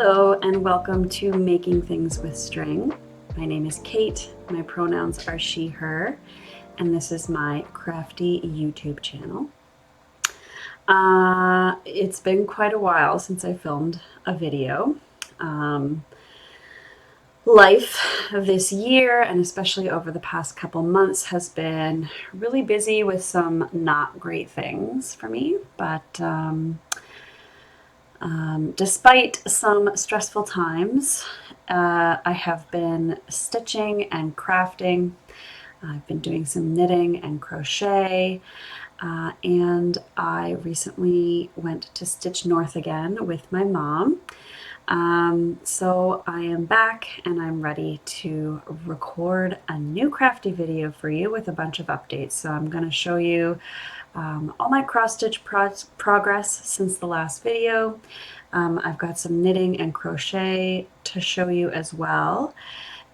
Hello and welcome to Making Things with String. My name is Kate, my pronouns are she, her, and this is my crafty YouTube channel. It's been quite a while since I filmed a video. Life this year, and especially over the past couple months, has been really busy with some not great things for me, but despite some stressful times, I have been stitching and crafting. I've been doing some knitting and crochet, and I recently went to Stitch North again with my mom. So I am back and I'm ready to record a new crafty video for you with a bunch of updates. So I'm going to show you all my cross-stitch progress since the last video. I've got some knitting and crochet to show you as well.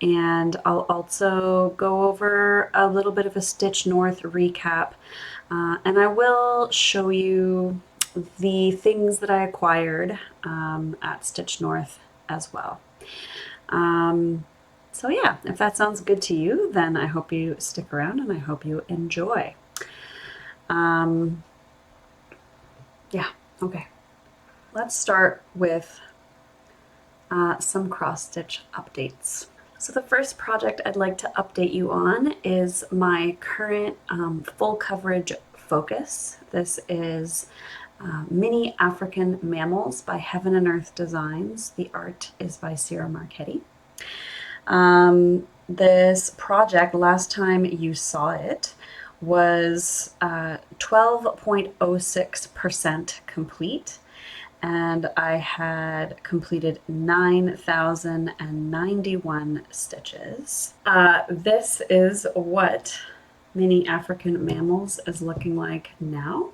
And I'll also go over a little bit of a Stitch North recap. And I will show you the things that I acquired at Stitch North as well. So yeah, if that sounds good to you, then I hope you stick around and I hope you enjoy. Yeah, okay. Let's start with some cross-stitch updates. So the first project I'd like to update you on is my current full coverage focus. This is Mini African Mammals by Heaven and Earth Designs. The art is by Sierra Marchetti. This project, last time you saw it, was 12.06% complete, and I had completed 9,091 stitches. This is what Mini African Mammals is looking like now.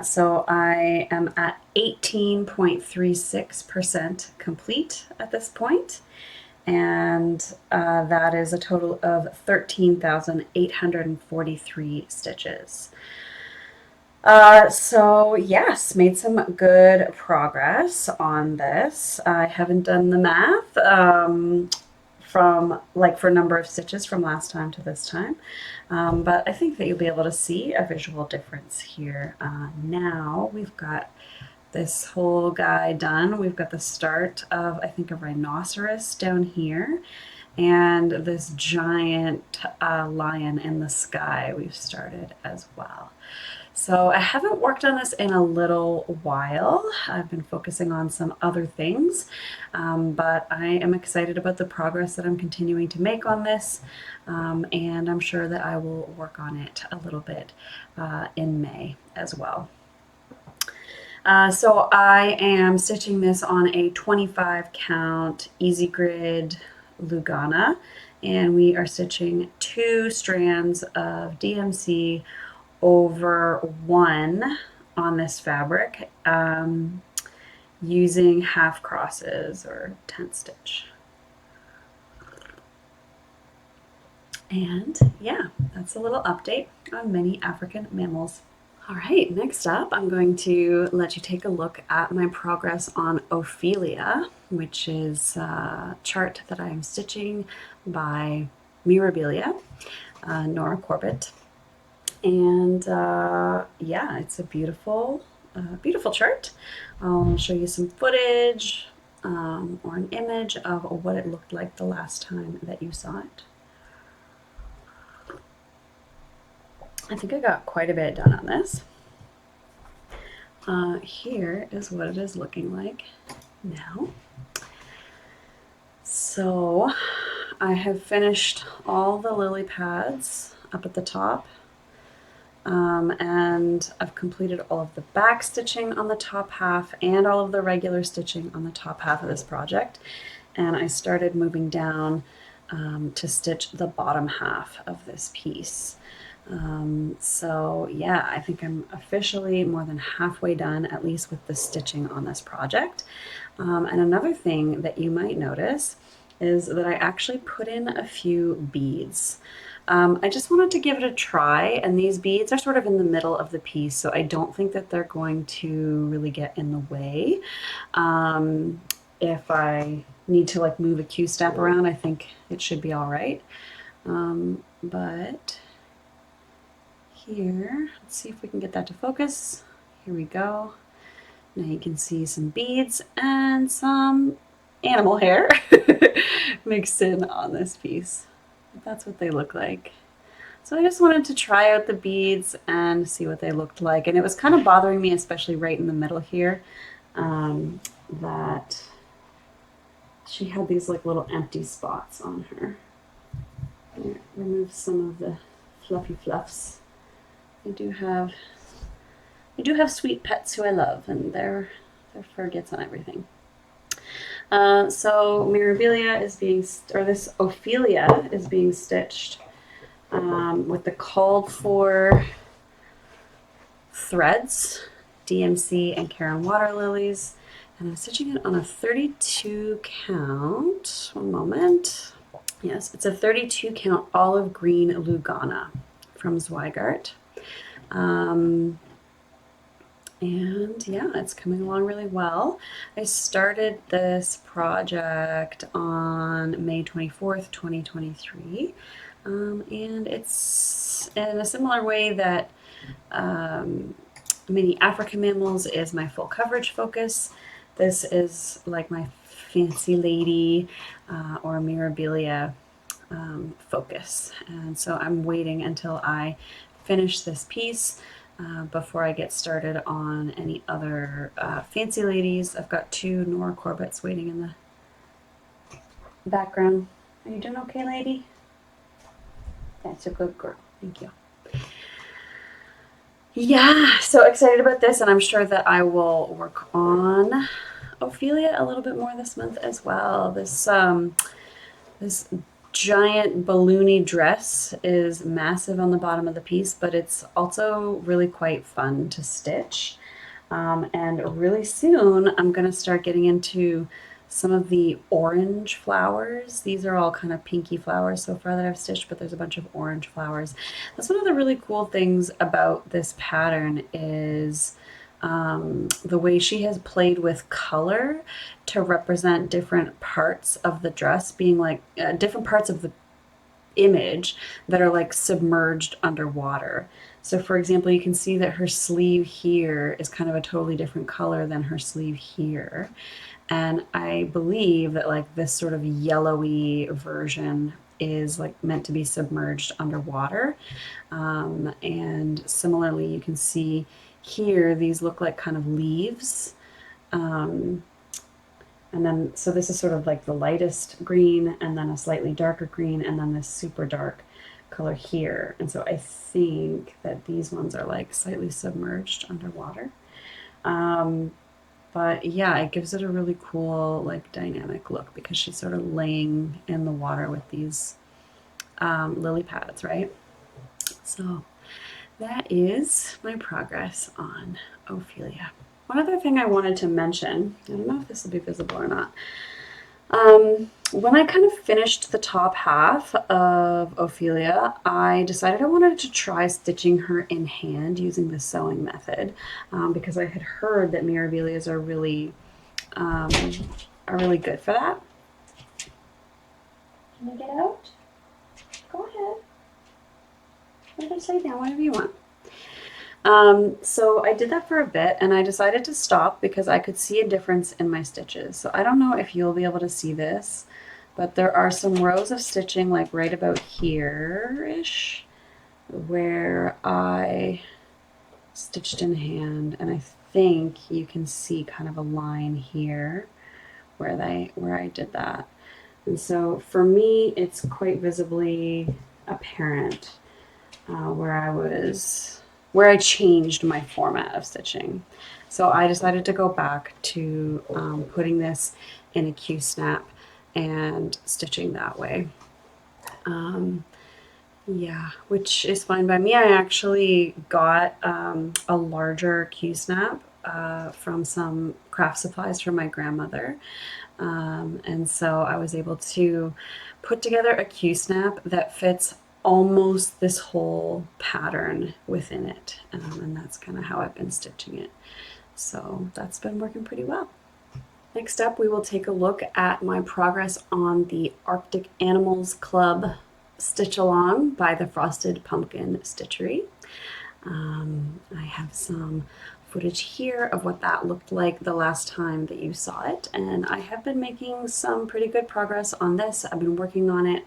So I am at 18.36% complete at this point, and that is a total of 13,843 stitches. So yes, made some good progress on this. I haven't done the math for number of stitches from last time to this time, but I think that you'll be able to see a visual difference here. Now we've got this whole guy done. We've got the start of, I think, a rhinoceros down here, and this giant lion in the sky we've started as well. So I haven't worked on this in a little while. I've been focusing on some other things, but I am excited about the progress that I'm continuing to make on this, and I'm sure that I will work on it a little bit in May as well. So I am stitching this on a 25 count Easy Grid Lugana, and we are stitching 2 strands of DMC over 1 on this fabric using half crosses or tent stitch. And yeah, that's a little update on Mini African Mammals. All right, next up, I'm going to let you take a look at my progress on Ophelia, which is a chart that I am stitching by Mirabilia, Nora Corbett. And yeah, it's a beautiful, beautiful chart. I'll show you some footage or an image of what it looked like the last time that you saw it. I think I got quite a bit done on this. Here is what it is looking like now. So I have finished all the lily pads up at the top. And I've completed all of the back stitching on the top half and all of the regular stitching on the top half of this project. And I started moving down to stitch the bottom half of this piece. So yeah, I think I'm officially more than halfway done, at least with the stitching on this project. And another thing that you might notice is that I actually put in a few beads. I just wanted to give it a try, and these beads are sort of in the middle of the piece, so I don't think that they're going to really get in the way. If I need to like move a Q snap around, I think it should be all right. But here, let's see if we can get that to focus. Here we go. Now you can see some beads and some animal hair mixed in on this piece. That's what they look like. So I just wanted to try out the beads and see what they looked like. And it was kind of bothering me, especially right in the middle here, that she had these like little empty spots on her. Remove some of the fluffy fluffs. I do have sweet pets who I love, and their fur gets on everything. So Mirabilia is being, or this Ophelia is being stitched with the called for threads, DMC and Karen Water Lilies, and I'm stitching it on a 32 count. One moment. Yes, it's a 32 count olive green Lugana from Zweigart. And yeah, it's coming along really well. I started this project on May 24th, 2023. And it's in a similar way that Mini African Mammals is my full coverage focus. This is like my Fancy Lady or Mirabilia focus. And so I'm waiting until I finish this piece before I get started on any other Fancy Ladies. I've got 2 Nora Corbett's waiting in the background. Are you doing okay, lady? That's a good girl. Thank you. Yeah, so excited about this, and I'm sure that I will work on Ophelia a little bit more this month as well. This this giant balloony dress is massive on the bottom of the piece, but it's also really quite fun to stitch. And really soon I'm going to start getting into some of the orange flowers. These are all kind of pinky flowers so far that I've stitched, but there's a bunch of orange flowers. That's one of the really cool things about this pattern is the way she has played with color to represent different parts of the dress, being like different parts of the image that are like submerged underwater. So for example, you can see that her sleeve here is kind of a totally different color than her sleeve here. And I believe that like this sort of yellowy version is like meant to be submerged underwater. And similarly, you can see here, these look like kind of leaves. And then, so this is sort of like the lightest green, and then a slightly darker green, and then this super dark color here. And so I think that these ones are like slightly submerged underwater. But yeah, it gives it a really cool, like dynamic look because she's sort of laying in the water with these lily pads, right? So that is my progress on Ophelia. One other thing I wanted to mention, I don't know if this will be visible or not. When I kind of finished the top half of Ophelia, I decided I wanted to try stitching her in hand using the sewing method because I had heard that Mirabilias are really good for that. Can you get out? Go ahead. What did I say now? Whatever you want. So I did that for a bit and I decided to stop because I could see a difference in my stitches. So I don't know if you'll be able to see this, but there are some rows of stitching like right about here-ish where I stitched in hand, and I think you can see kind of a line here where I did that. And so for me, it's quite visibly apparent where I changed my format of stitching. So I decided to go back to putting this in a Q-snap and stitching that way. Yeah, which is fine by me. I actually got a larger Q-snap from some craft supplies from my grandmother. And so I was able to put together a Q-snap that fits almost this whole pattern within it. And that's kind of how I've been stitching it. So that's been working pretty well. Next up, we will take a look at my progress on the Arctic Animals Club Stitch Along by the Frosted Pumpkin Stitchery. I have some footage here of what that looked like the last time that you saw it, and I have been making some pretty good progress on this. I've been working on it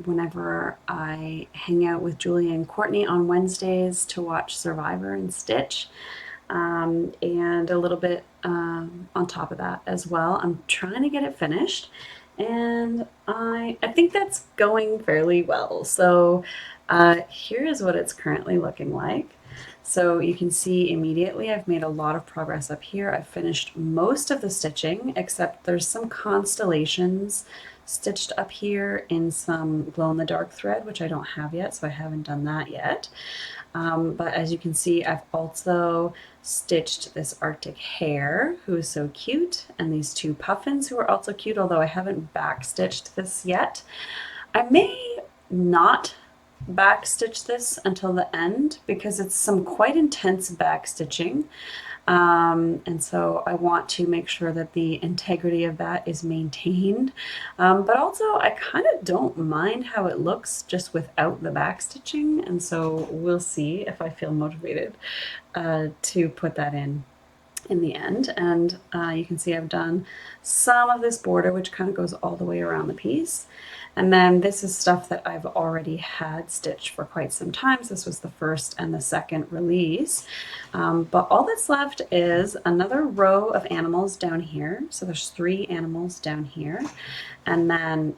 whenever I hang out with Julia and Courtney on Wednesdays to watch Survivor and Stitch. And a little bit on top of that as well. I'm trying to get it finished, and I think that's going fairly well. So here is what it's currently looking like. So you can see immediately I've made a lot of progress up here. I've finished most of the stitching, except there's some constellations stitched up here in some glow-in-the-dark thread, which I don't have yet, so I haven't done that yet. But as you can see, I've also stitched this Arctic hare, who is so cute, and these two puffins, who are also cute, although I haven't back stitched this yet. I may not back stitch this until the end because it's some quite intense back stitching. And so I want to make sure that the integrity of that is maintained. But also I kind of don't mind how it looks just without the back stitching. And so we'll see if I feel motivated to put that in the end. And you can see I've done some of this border, which kind of goes all the way around the piece. And then this is stuff that I've already had stitched for quite some time. So this was the first and the second release. But all that's left is another row of animals down here. So there's 3 animals down here. And then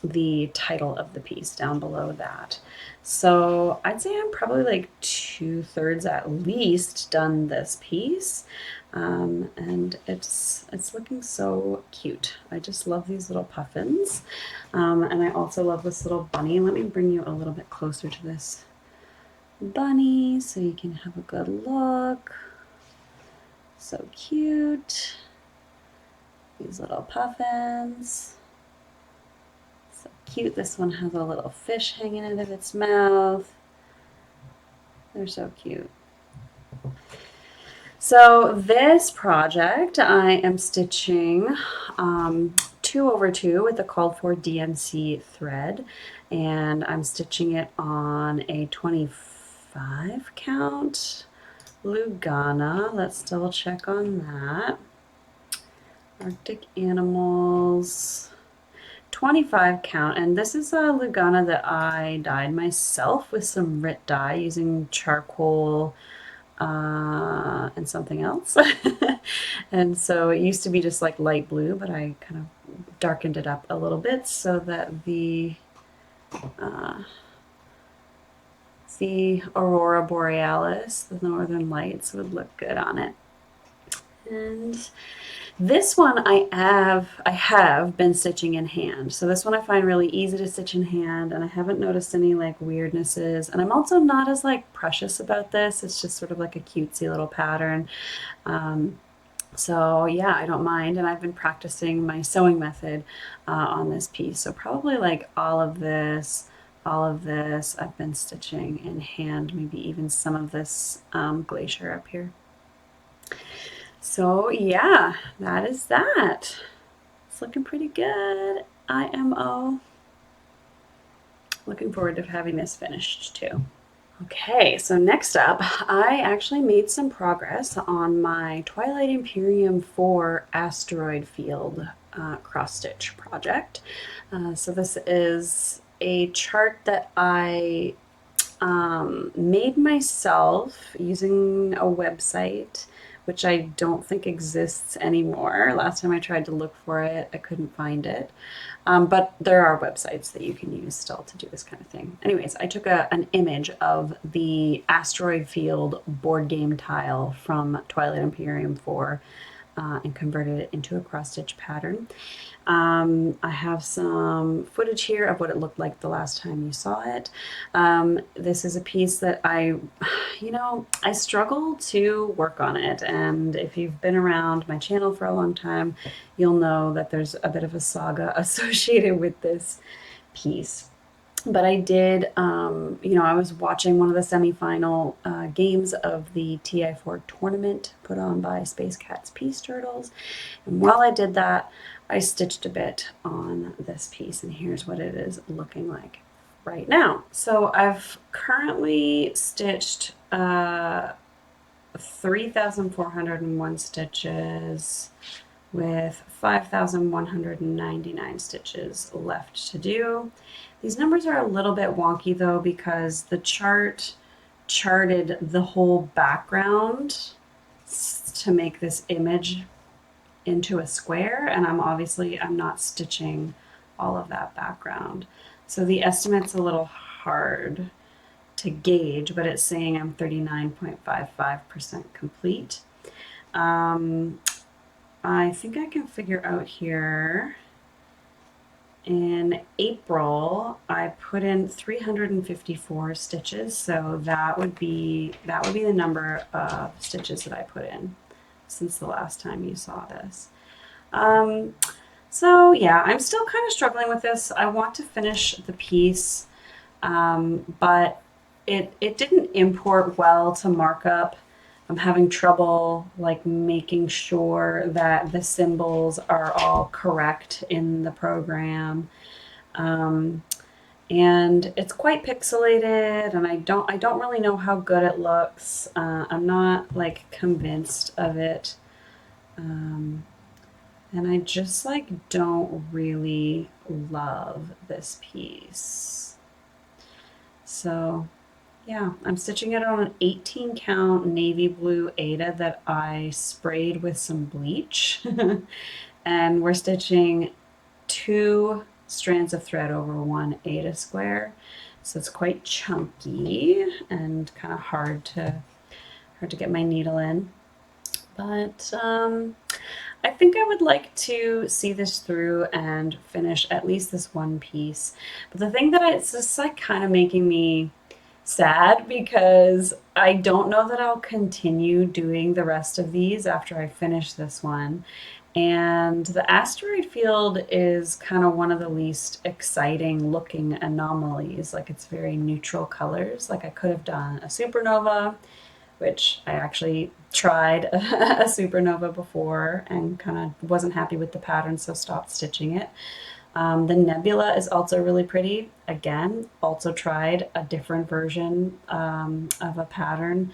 the title of the piece down below that. So I'd say I'm probably like 2/3 at least done this piece. And it's looking so cute. I just love these little puffins. And I also love this little bunny. Let me bring you a little bit closer to this bunny so you can have a good look. So cute. These little puffins. So cute. This one has a little fish hanging out of its mouth. They're so cute. So this project, I am stitching 2/2 with the called for DMC thread, and I'm stitching it on a 25 count Lugana. Let's double check on that. Arctic Animals, 25 count, and this is a Lugana that I dyed myself with some Rit dye using charcoal and something else. And so it used to be just like light blue, but I kind of darkened it up a little bit so that the Aurora Borealis, the Northern Lights, would look good on it. And this one I have been stitching in hand. So this one I find really easy to stitch in hand, and I haven't noticed any like weirdnesses. And I'm also not as like precious about this. It's just sort of like a cutesy little pattern. So yeah, I don't mind. And I've been practicing my sewing method on this piece. So probably like all of this I've been stitching in hand, maybe even some of this glacier up here. So yeah, that is that. It's looking pretty good. IMO. Looking forward to having this finished too. Okay, so next up, I actually made some progress on my Twilight Imperium 4 asteroid field cross stitch project. So this is a chart that I made myself using a website, which I don't think exists anymore. Last time I tried to look for it, I couldn't find it. But there are websites that you can use still to do this kind of thing. Anyways, I took an image of the asteroid field board game tile from Twilight Imperium 4 and converted it into a cross stitch pattern. I have some footage here of what it looked like the last time you saw it. This is a piece that I struggle to work on it, and if you've been around my channel for a long time, you'll know that there's a bit of a saga associated with this piece. But I did, you know, I was watching one of the semifinal games of the TI4 tournament put on by Space Cats Peace Turtles. And while I did that, I stitched a bit on this piece, and here's what it is looking like right now. So I've currently stitched 3,401 stitches with 5,199 stitches left to do. These numbers are a little bit wonky though, because the chart charted the whole background to make this image into a square, and I'm not stitching all of that background. So the estimate's a little hard to gauge, but it's saying I'm 39.55% complete. I think I can figure out here. In April, I put in 354 stitches, so that would be the number of stitches that I put in since the last time you saw this. So yeah, I'm still kind of struggling with this. I want to finish the piece, but it didn't import well to markup. I'm having trouble like making sure that the symbols are all correct in the program. And it's quite pixelated, and I don't really know how good it looks. I'm not like convinced of it. And I just like don't really love this piece. So yeah, I'm stitching it on an 18 count navy blue Aida that I sprayed with some bleach. And we're stitching 2 strands of thread over 1 Aida square. So it's quite chunky and kind of hard to get my needle in. But I think I would like to see this through and finish at least this one piece. But the thing that it's just like kind of making me sad, because I don't know that I'll continue doing the rest of these after I finish this one. And the asteroid field is kind of one of the least exciting looking anomalies. Like, it's very neutral colors. Like, I could have done a supernova, which I actually tried a supernova before and kind of wasn't happy with the pattern, so stopped stitching it. The nebula is also really pretty. Again, also tried a different version of a pattern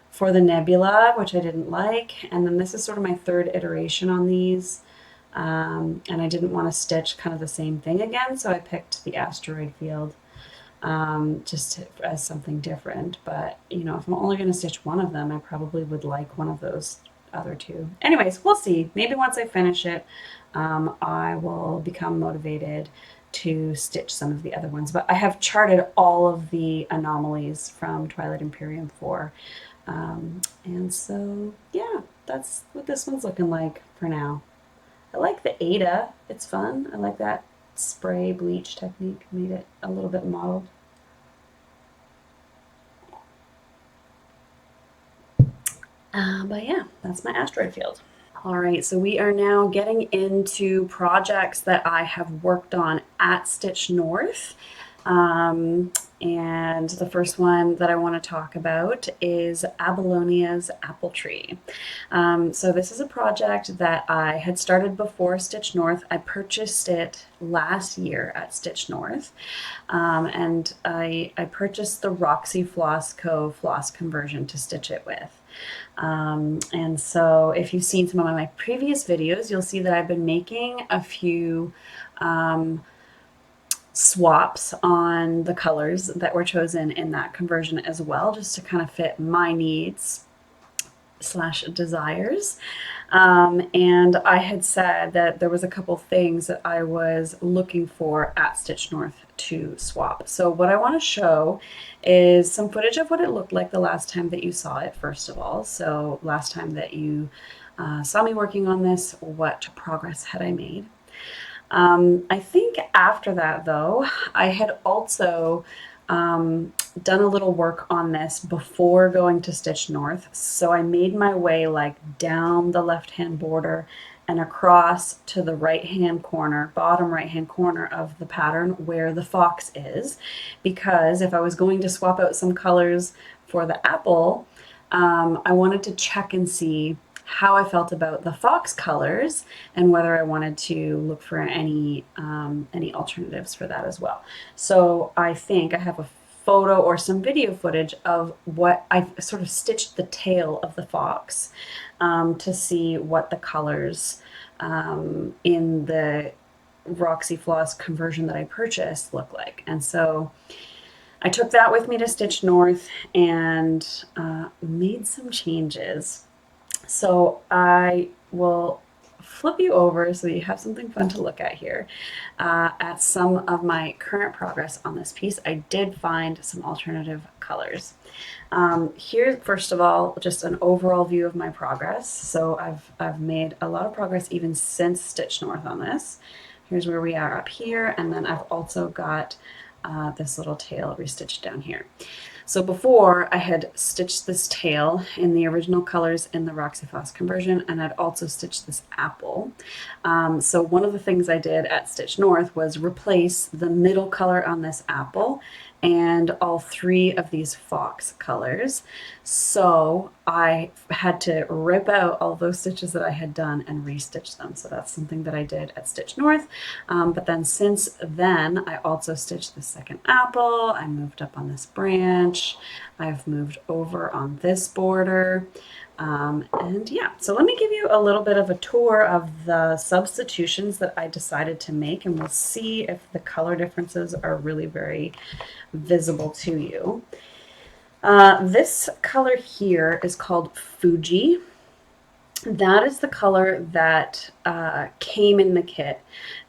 for the nebula, which I didn't like. And then this is sort of my 3rd iteration on these. And I didn't want to stitch kind of the same thing again, so I picked the asteroid field just as something different. But, you know, if I'm only going to stitch one of them, I probably would like one of those other 2. Anyways, we'll see. Maybe once I finish it, I will become motivated to stitch some of the other ones. But I have charted all of the anomalies from Twilight Imperium 4. And so, yeah, that's what this one's looking like for now. I like the Aida. It's fun. I like that spray bleach technique. Made it a little bit mottled. But yeah, that's my asteroid field. All right, so we are now getting into projects that I have worked on at Stitch North. And the first one that I want to talk about is Abalonia's Apple Tree. So this is a project that I had started before Stitch North. I purchased it last year at Stitch North. And I purchased the Roxy Floss Co. floss conversion to stitch it with. And so if you've seen some of my previous videos, you'll see that I've been making a few swaps on the colors that were chosen in that conversion as well, just to kind of fit my needs / desires. And I had said that there was a couple things that I was looking for at Stitch North to swap. So what I want to show is some footage of what it looked like the last time that you saw it, first of all. So last time that you saw me working on this, what progress had I made? I think after that, though, I had also done a little work on this before going to Stitch North. So I made my way like down the left-hand border and across to the right-hand corner, bottom right-hand corner of the pattern where the fox is, because if I was going to swap out some colors for the apple, I wanted to check and see how I felt about the fox colors and whether I wanted to look for any alternatives for that as well. So I think I have a photo or some video footage of what I've sort of stitched the tail of the fox to see what the colors in the Roxy Floss conversion that I purchased look like. And so I took that with me to Stitch North and made some changes. So I will flip you over so you have something fun to look at here at some of my current progress on this piece. I did find some alternative colors. Here, first of all, just an overall view of my progress. So I've made a lot of progress even since Stitch North on this. Here's where we are up here, and then I've also got this little tail restitched down here. So before, I had stitched this tail in the original colors in the Roxy Floss conversion, and I'd also stitched this apple. So one of the things I did at Stitch North was replace the middle color on this apple and all three of these fox colors. So I had to rip out all those stitches that I had done and restitch them. So that's something that I did at Stitch North. But then since then, I also stitched the second apple. I moved up on this branch. I've moved over on this border. And yeah, so let me give you a little bit of a tour of the substitutions that I decided to make, and we'll see if the color differences are really very visible to you. This color here is called Fuji. That is the color that came in the kit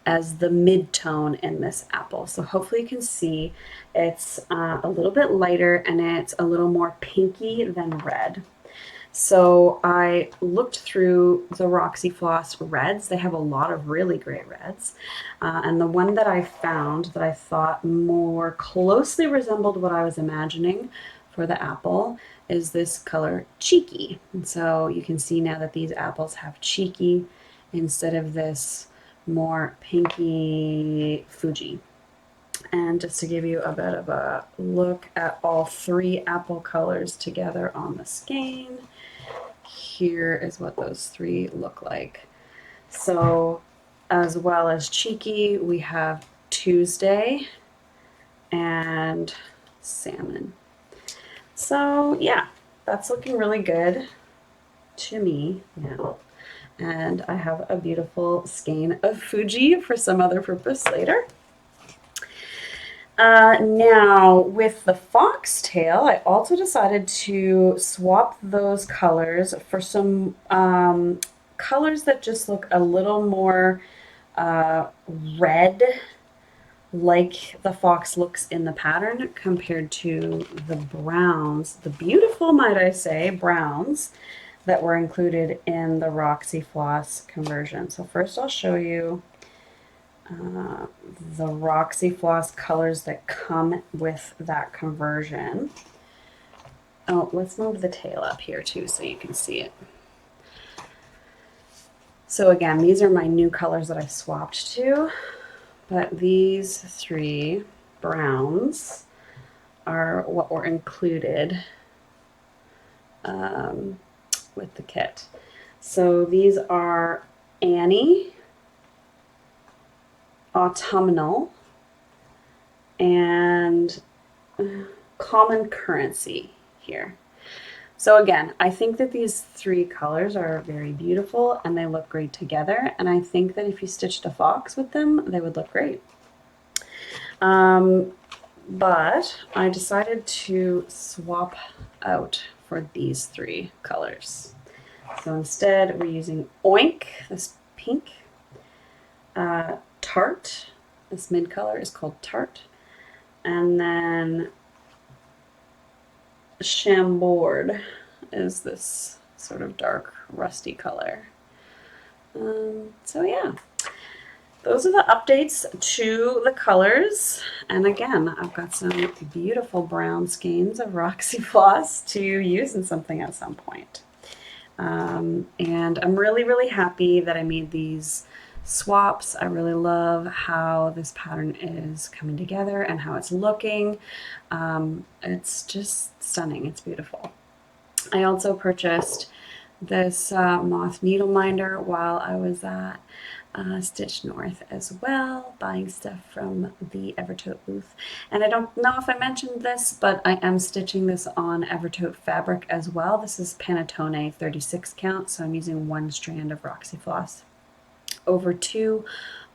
as the mid-tone in this apple. So hopefully you can see it's a little bit lighter and it's a little more pinky than red. So I looked through the Roxy Floss reds. They have a lot of really great reds. And the one that I found that I thought more closely resembled what I was imagining for the apple is this color Cheeky. And so you can see now that these apples have Cheeky instead of this more pinky Fuji. And just to give you a bit of a look at all three apple colors together on the skein, here is what those three look like. So as well as Cheeky, we have Tuesday and Salmon. So yeah, that's looking really good to me now. And I have a beautiful skein of Fuji for some other purpose later. Now, with the foxtail, I also decided to swap those colors for some colors that just look a little more red, like the fox looks in the pattern, compared to the browns, the beautiful, might I say, browns that were included in the Roxy Floss conversion. So first I'll show you the Roxy Floss colors that come with that conversion. Oh, let's move the tail up here too so you can see it. So again, these are my new colors that I swapped to, but these three browns are what were included with the kit. So these are Annie, Autumnal, and Common Currency here. So again, I think that these three colors are very beautiful and they look great together, and I think that if you stitched a fox with them, they would look great. But I decided to swap out for these three colors. So instead, we're using Oink, this pink, Tart, this mid color is called Tart, and then Chambord is this sort of dark rusty color. So yeah, those are the updates to the colors. And again, I've got some beautiful brown skeins of Roxy Floss to use in something at some point. And I'm really, really happy that I made these swaps. I really love how this pattern is coming together and how it's looking. It's just stunning. It's beautiful. I also purchased this moth needle minder while I was at Stitch North as well, buying stuff from the Evertote booth. And I don't know if I mentioned this, but I am stitching this on Evertote fabric as well. This is Panettone 36 count, so I'm using one strand of Roxy Floss over 2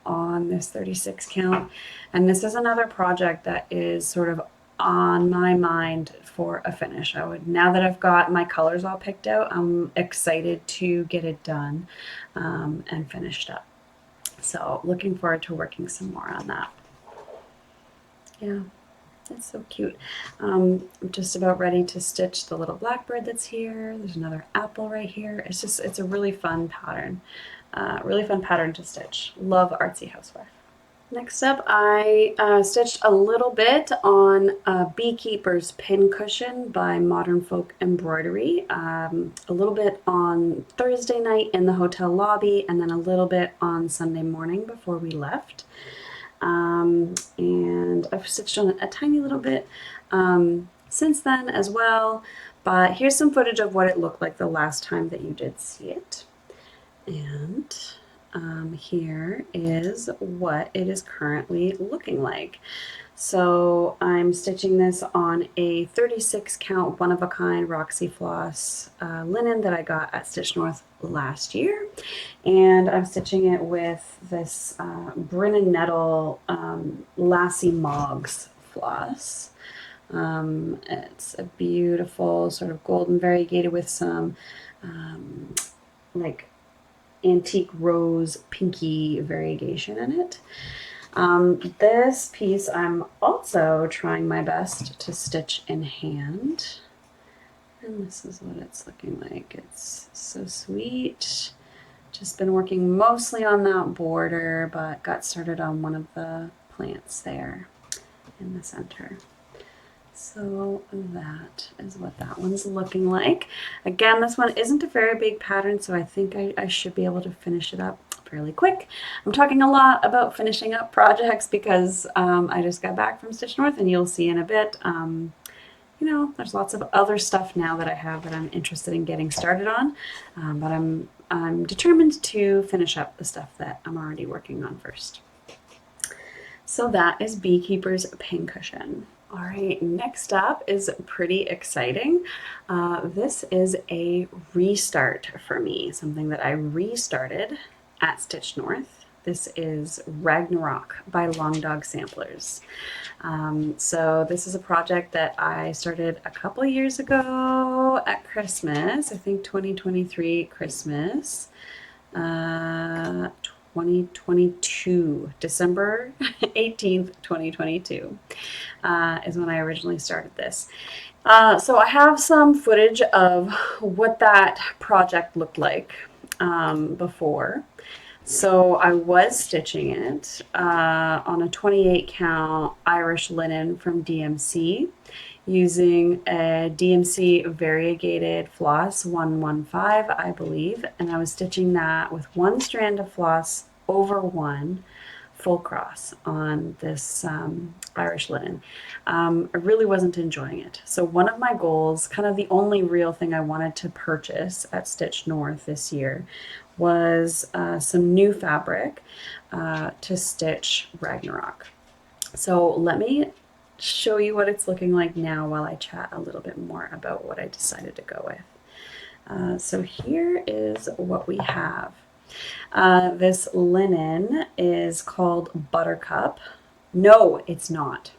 on this 36 count. And this is another project that is sort of on my mind for a finish. Now that I've got my colors all picked out, I'm excited to get it done and finished up. So looking forward to working some more on that. Yeah, it's so cute. I'm just about ready to stitch the little blackbird that's here. There's another apple right here. It's a really fun pattern. Really fun pattern to stitch. Love Artsy Housewife. Next up, I stitched a little bit on Beekeeper's Pincushion by Modern Folk Embroidery, a little bit on Thursday night in the hotel lobby, and then a little bit on Sunday morning before we left. And I've stitched on a tiny little bit since then as well, but here's some footage of what it looked like the last time that you did see it. And here is what it is currently looking like. So I'm stitching this on a 36 count one-of-a-kind Roxy Floss linen that I got at Stitch North last year, and I'm stitching it with this Brin and Nettle Lassie Moggs floss. It's a beautiful sort of golden variegated with some like antique rose pinky variegation in it. This piece I'm also trying my best to stitch in hand, and this is what it's looking like. It's so sweet. Just been working mostly on that border, but got started on one of the plants there in the center. So that is what that one's looking like. Again, this one isn't a very big pattern, so I think I should be able to finish it up fairly quick. I'm talking a lot about finishing up projects because I just got back from Stitch North, and you'll see in a bit, you know, there's lots of other stuff now that I have that I'm interested in getting started on, but I'm determined to finish up the stuff that I'm already working on first. So that is Beekeeper's Pincushion. All right, next up is pretty exciting. This is a restart for me, something that I restarted at Stitch North. This is Ragnarok by Long Dog Samplers. So this is a project that I started a couple years ago at Christmas, I think 2023 Christmas. 2022, December 18th, 2022 is when I originally started this. So I have some footage of what that project looked like before. So I was stitching it on a 28 count Irish linen from DMC using a DMC variegated floss 115, I believe, and I was stitching that with one strand of floss over one full cross on this Irish linen. I really wasn't enjoying it. So one of my goals, kind of the only real thing I wanted to purchase at Stitch North this year, was some new fabric to stitch Ragnarok. So let me show you what it's looking like now while I chat a little bit more about what I decided to go with. So here is what we have. This linen is called Buttercup. No, it's not.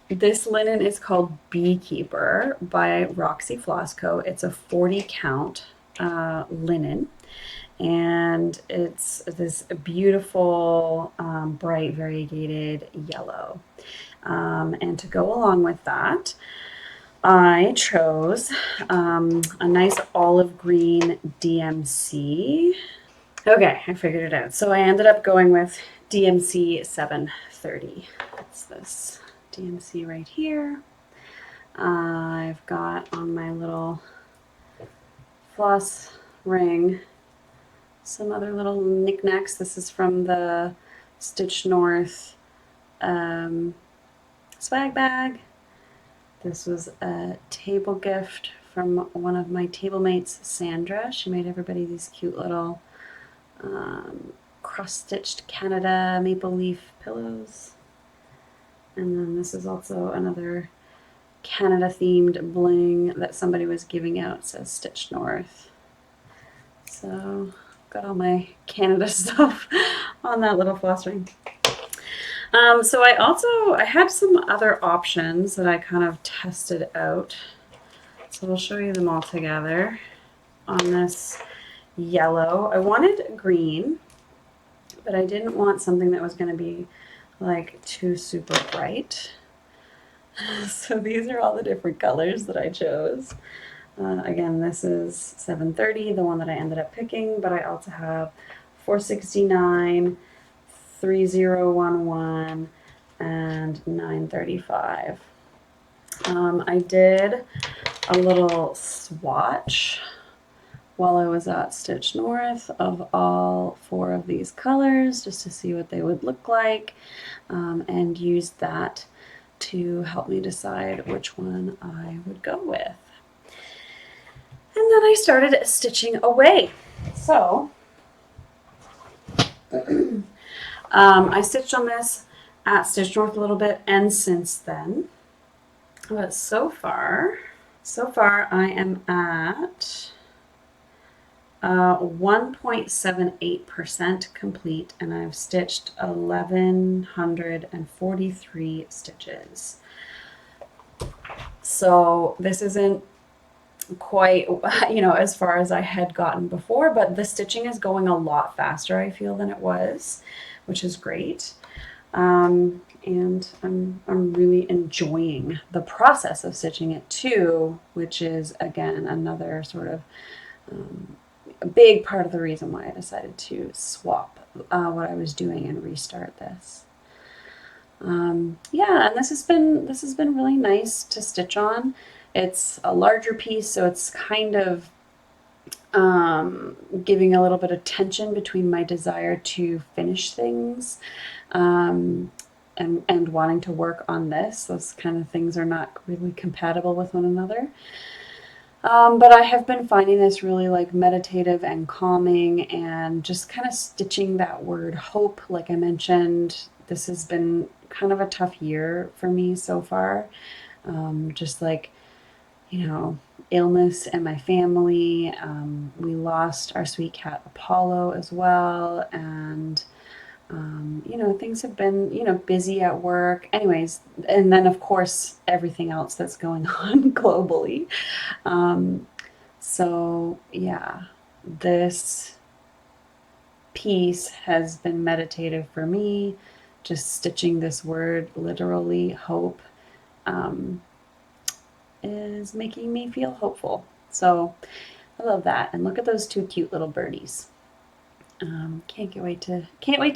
This linen is called Beekeeper by Roxy Floss Co. It's a 40 count linen, and it's this beautiful bright variegated yellow. And to go along with that, I chose a nice olive green DMC. Okay, I figured it out. So I ended up going with DMC 730. That's this DMC right here. I've got on my little floss ring, some other little knickknacks. This is from the Stitch North swag bag. This was a table gift from one of my table mates, Sandra. She made everybody these cute little cross-stitched Canada maple leaf pillows. And then this is also another Canada themed bling that somebody was giving out. It says Stitch North. So got all my Canada stuff on that little floss ring. So I had some other options that I kind of tested out. So I'll show you them all together. On this yellow, I wanted green, but I didn't want something that was going to be like too super bright. So these are all the different colors that I chose. Again, this is 730, the one that I ended up picking, but I also have 469, 3011, and 935. I did a little swatch while I was at Stitch North of all 4 of these colors just to see what they would look like, and used that to help me decide which one I would go with. And then I started stitching away. So I stitched on this at Stitch North a little bit and since then. But so far I am at 1.78% complete, and I've stitched 1,143 stitches. So this isn't quite, as far as I had gotten before, but the stitching is going a lot faster, I feel, than it was, which is great. And I'm really enjoying the process of stitching it too, which is again another sort of a big part of the reason why I decided to swap what I was doing and restart this. Yeah, and this has been really nice to stitch on. It's a larger piece, so it's kind of giving a little bit of tension between my desire to finish things and wanting to work on this. Those kind of things are not really compatible with one another. But I have been finding this really like meditative and calming, and just kind of stitching that word hope. Like I mentioned, this has been kind of a tough year for me so far. Just like, illness in my family. We lost our sweet cat Apollo as well, and things have been, busy at work. Anyways, and then of course everything else that's going on globally. So yeah, this piece has been meditative for me. Just stitching this word, literally, hope, is making me feel hopeful. So I love that. And look at those 2 cute little birdies. Can't wait to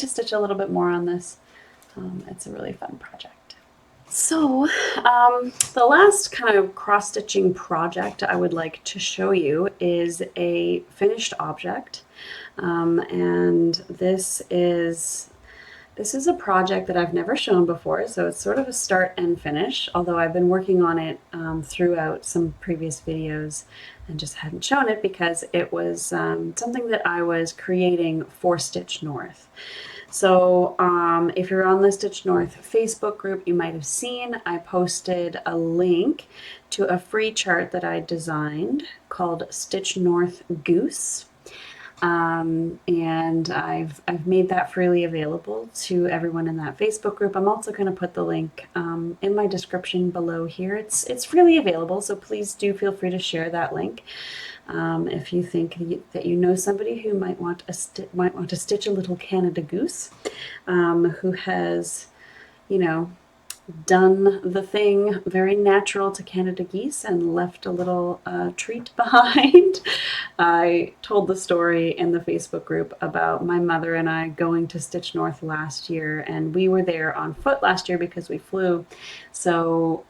stitch a little bit more on this. It's a really fun project. So the last kind of cross-stitching project I would like to show you is a finished object, and this is a project that I've never shown before, so it's sort of a start and finish, although I've been working on it throughout some previous videos and just hadn't shown it because it was something that I was creating for Stitch North. So if you're on the Stitch North Facebook group, you might have seen I posted a link to a free chart that I designed called Stitch North Goose. And I've made that freely available to everyone in that Facebook group. I'm also going to put the link in my description below here. It's freely available, so please do feel free to share that link if you think that you know somebody who might want to stitch a little Canada Goose, who has, done the thing very natural to Canada geese and left a little treat behind. I told the story in the Facebook group about my mother and I going to Stitch North last year, and we were there on foot last year because we flew. So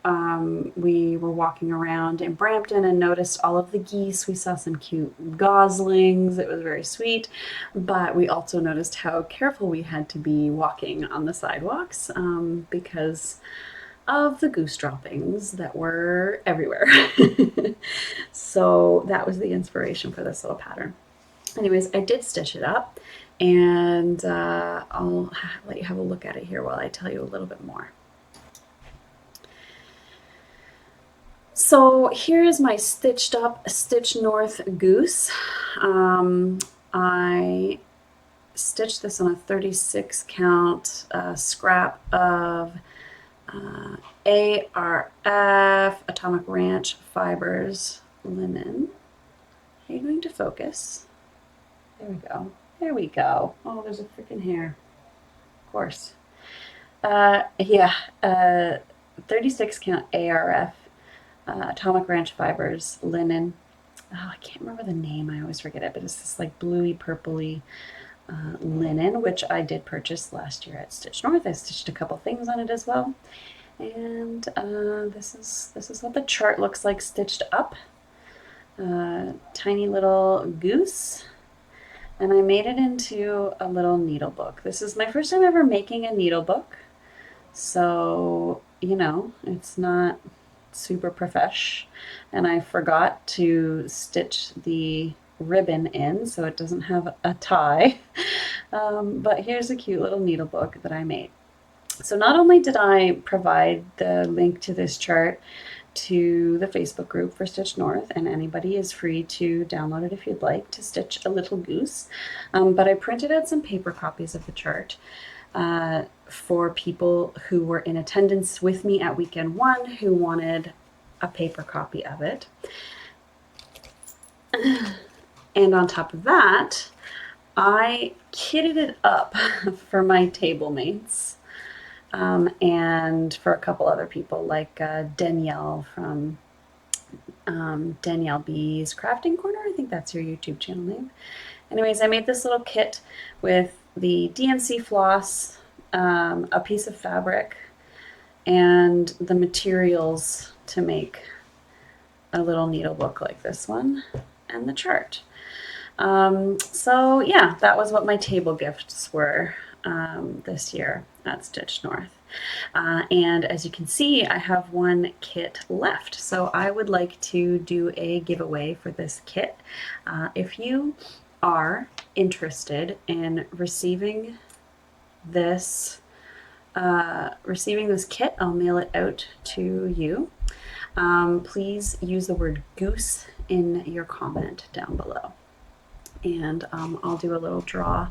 we were walking around in Brampton and noticed all of the geese. We saw some cute goslings. It was very sweet, but we also noticed how careful we had to be walking on the sidewalks because of the goose droppings that were everywhere. So that was the inspiration for this little pattern. Anyways, I did stitch it up, and I'll let you have a look at it here while I tell you a little bit more. So here is my stitched up Stitch North goose. I stitched this on a 36 count scrap of ARF Atomic Ranch fibers linen. Are you going to focus? There we go. There we go. Oh, there's a freaking hair. Of course. Yeah, 36 count ARF Atomic Ranch fibers linen. Oh, I can't remember the name. I always forget it, but it's this like bluey purpley linen, which I did purchase last year at Stitch North. I stitched a couple things on it as well. And this is what the chart looks like stitched up. Tiny little goose. And I made it into a little needle book. This is my first time ever making a needle book. So, you know, it's not super profesh. And I forgot to stitch the ribbon in so it doesn't have a tie. But here's a cute little needle book that I made. So not only did I provide the link to this chart to the Facebook group for Stitch North, and anybody is free to download it if you'd like to stitch a little goose, but I printed out some paper copies of the chart for people who were in attendance with me at weekend one who wanted a paper copy of it. And on top of that, I kitted it up for my table mates. And for a couple other people like Danielle from Danielle B's Crafting Corner. I think that's your YouTube channel name. Anyways, I made this little kit with the DMC floss, a piece of fabric, and the materials to make a little needle book like this one, and the chart. So yeah, that was what my table gifts were this year at Stitch North. And as you can see, I have one kit left. So I would like to do a giveaway for this kit. If you are interested in receiving this kit, I'll mail it out to you. Please use the word goose in your comment down below. And I'll do a little draw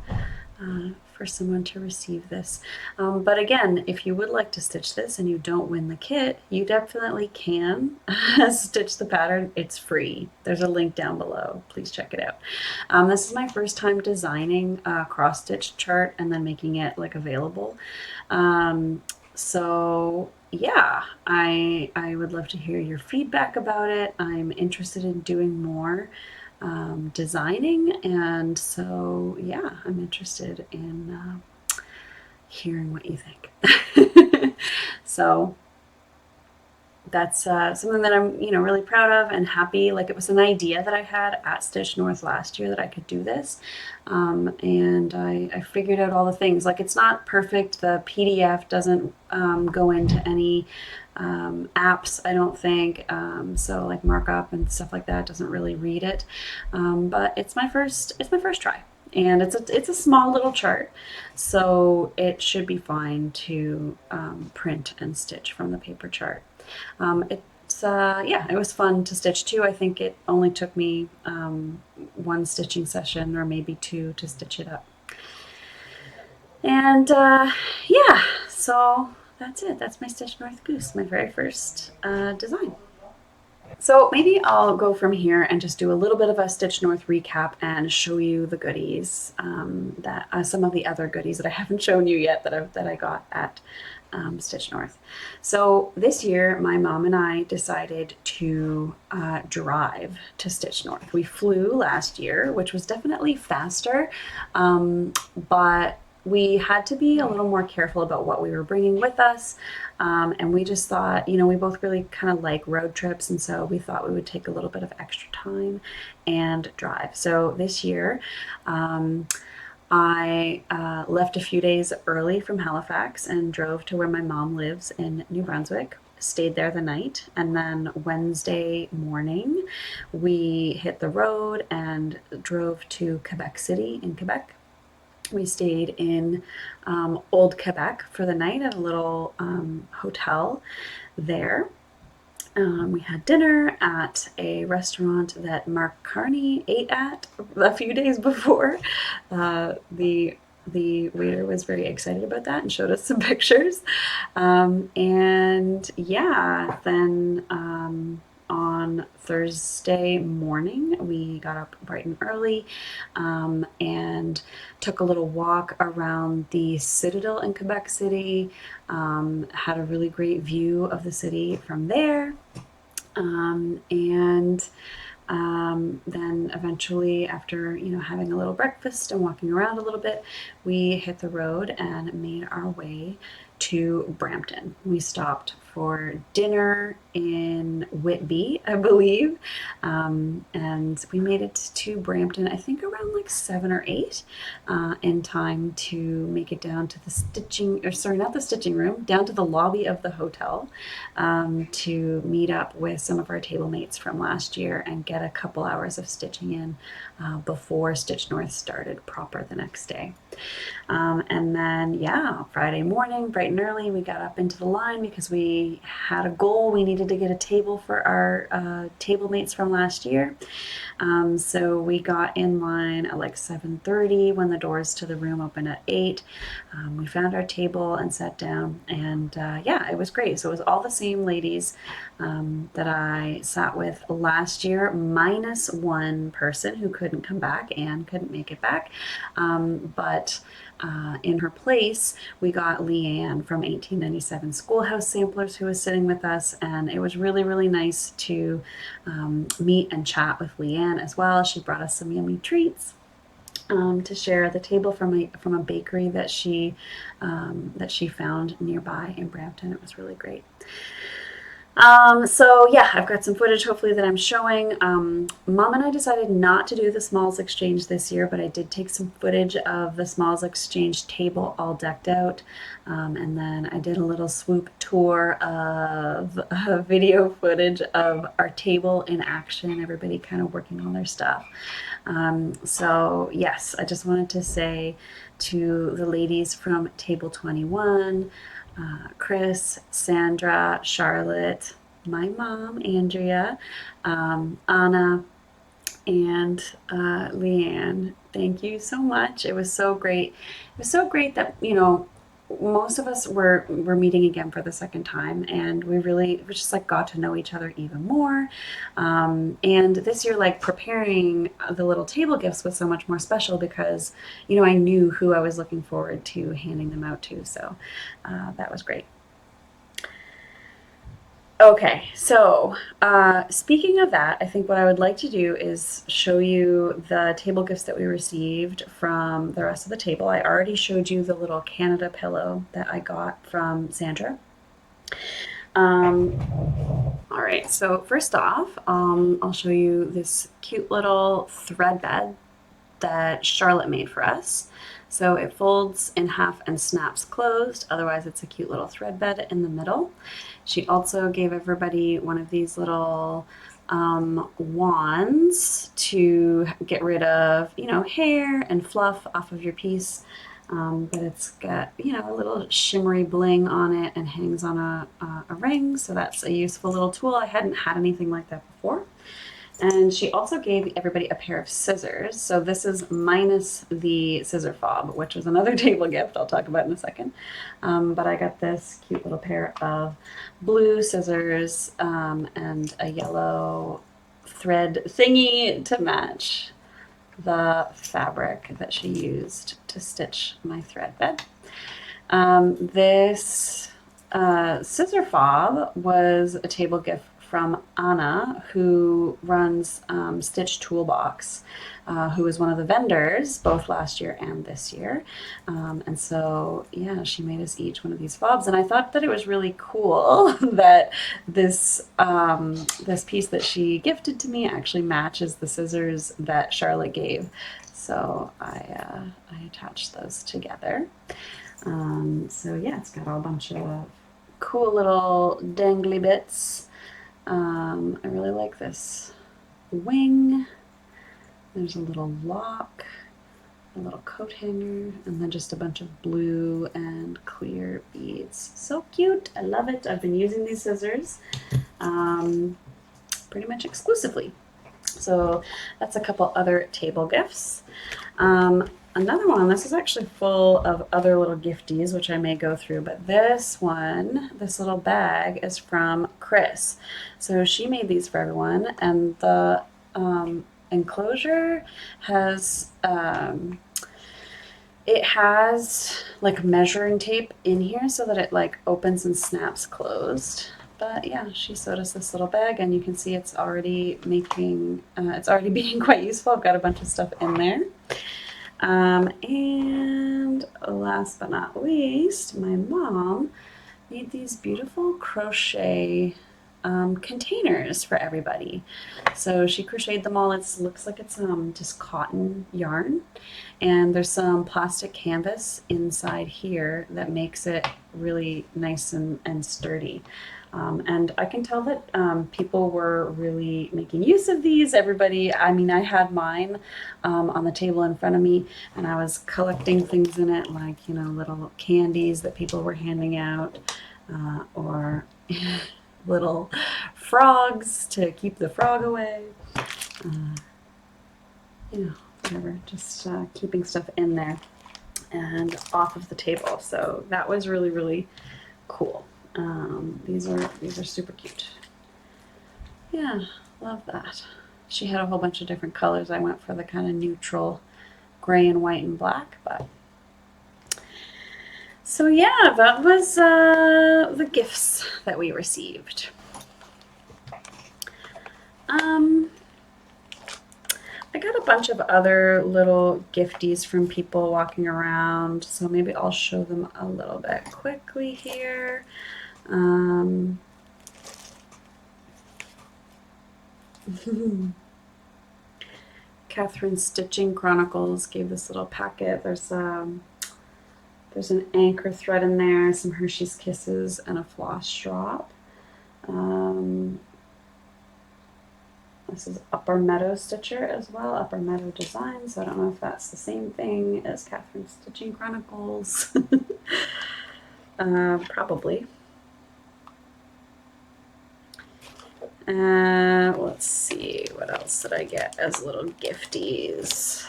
for someone to receive this. But again, if you would like to stitch this and you don't win the kit, you definitely can stitch the pattern. It's free. There's a link down below. Please check it out. This is my first time designing a cross-stitch chart and then making it like available. So yeah, I would love to hear your feedback about it. I'm interested in doing more designing, and so yeah, I'm interested in hearing what you think. So that's something that I'm really proud of and happy. Like, it was an idea that I had at Stitch North last year that I could do this, and I figured out all the things. Like, it's not perfect. The PDF doesn't go into any apps, I don't think, so like markup and stuff like that doesn't really read it, but it's my first try, and it's a small little chart, so it should be fine to print and stitch from the paper chart. Yeah, it was fun to stitch too. I think it only took me one stitching session or maybe two to stitch it up, and yeah, so that's it. That's my Stitch North Goose, my very first design. So maybe I'll go from here and just do a little bit of a Stitch North recap and show you the goodies, that some of the other goodies that I haven't shown you yet that I got at Stitch North. So this year, my mom and I decided to drive to Stitch North. We flew last year, which was definitely faster, but we had to be a little more careful about what we were bringing with us. And we just thought, you know, we both really kind of like road trips, and so we thought we would take a little bit of extra time and drive. So this year, I left a few days early from Halifax and drove to where my mom lives in New Brunswick, stayed there the night, and then Wednesday morning we hit the road and drove to Quebec City in Quebec. We stayed in Old Quebec for the night at a little hotel there. We had dinner at a restaurant that Mark Carney ate at a few days before. The waiter was very excited about that and showed us some pictures. And yeah, then on Thursday morning, we got up bright and early and took a little walk around the Citadel in Quebec City. Had a really great view of the city from there. Then eventually, after having a little breakfast and walking around a little bit, we hit the road and made our way to Brampton. We stopped for dinner in Whitby, I believe, and we made it to Brampton, I think around like 7 or 8, in time to make it down to the not the stitching room, down to the lobby of the hotel, to meet up with some of our table mates from last year and get a couple hours of stitching in before Stitch North started proper the next day. And then, yeah, Friday morning, bright and early, we got up into the line because we had a goal. We needed to get a table for our table mates from last year. So we got in line at like 7:30 when the doors to the room opened at 8. We found our table and sat down, and yeah, it was great. So it was all the same ladies that I sat with last year, minus one person who couldn't come back and couldn't make it back. But in her place, we got Leanne from 1897 Schoolhouse Samplers, who was sitting with us, and it was really, really nice to meet and chat with Leanne as well. She brought us some yummy treats to share at the table from a bakery that she found nearby in Brampton. It was really great. So yeah, I've got some footage hopefully that I'm showing. Mom and I decided not to do the Smalls Exchange this year, but I did take some footage of the Smalls Exchange table all decked out. And then I did a little swoop tour of video footage of our table in action, everybody kind of working on their stuff. So yes, I just wanted to say to the ladies from Table 21, Chris, Sandra, Charlotte, my mom, Andrea, Anna, and Leanne, thank you so much. It was so great. It was so great that, most of us were meeting again for the second time, and we just like got to know each other even more. And this year, like preparing the little table gifts was so much more special because, I knew who I was looking forward to handing them out to. So that was great. Okay, so speaking of that, I think what I would like to do is show you the table gifts that we received from the rest of the table. I already showed you the little Canada pillow that I got from Sandra. All right, so first off, I'll show you this cute little thread bed that Charlotte made for us. So it folds in half and snaps closed. Otherwise, it's a cute little thread bed in the middle. She also gave everybody one of these little wands to get rid of, hair and fluff off of your piece. But it's got, a little shimmery bling on it and hangs on a ring. So that's a useful little tool. I hadn't had anything like that before. And she also gave everybody a pair of scissors. So this is minus the scissor fob, which was another table gift I'll talk about in a second. But I got this cute little pair of blue scissors and a yellow thread thingy to match the fabric that she used to stitch my thread bed. This scissor fob was a table gift from Anna, who runs Stitch Toolbox, who was one of the vendors both last year and this year. And so, yeah, she made us each one of these fobs, and I thought that it was really cool that this piece that she gifted to me actually matches the scissors that Charlotte gave. So I attached those together. So yeah, it's got all a bunch of cool little dangly bits. I really like this wing. There's a little lock, a little coat hanger, and then just a bunch of blue and clear beads. So cute. I love it. I've been using these scissors pretty much exclusively. So that's a couple other table gifts. Another one, this is actually full of other little gifties, which I may go through, but this one, this little bag is from Chris. So she made these for everyone, and the enclosure has, it has like measuring tape in here so that it like opens and snaps closed. But yeah, she sewed us this little bag, and you can see it's already making, it's already being quite useful. I've got a bunch of stuff in there. And last but not least, my mom made these beautiful crochet containers for everybody. So she crocheted them all. It looks like it's just cotton yarn, and there's some plastic canvas inside here that makes it really nice and sturdy. And I can tell that people were really making use of these. Everybody, I mean, I had mine on the table in front of me, and I was collecting things in it, like, you know, little candies that people were handing out, or little frogs to keep the frog away. You know, whatever, just keeping stuff in there and off of the table. So that was really, really cool. These are super cute. Yeah, love that. She had a whole bunch of different colors. I went for the kind of neutral gray and white and black, but so yeah, that was the gifts that we received. I got a bunch of other little gifties from people walking around, so maybe I'll show them a little bit quickly here. Catherine Stitching Chronicles gave this little packet. There's an anchor thread in there, some Hershey's Kisses, and a floss drop. This is Upper Meadow Stitcher as well, Upper Meadow Designs. So I don't know if that's the same thing as Catherine Stitching Chronicles. Probably. Let's see, what else did I get as little gifties?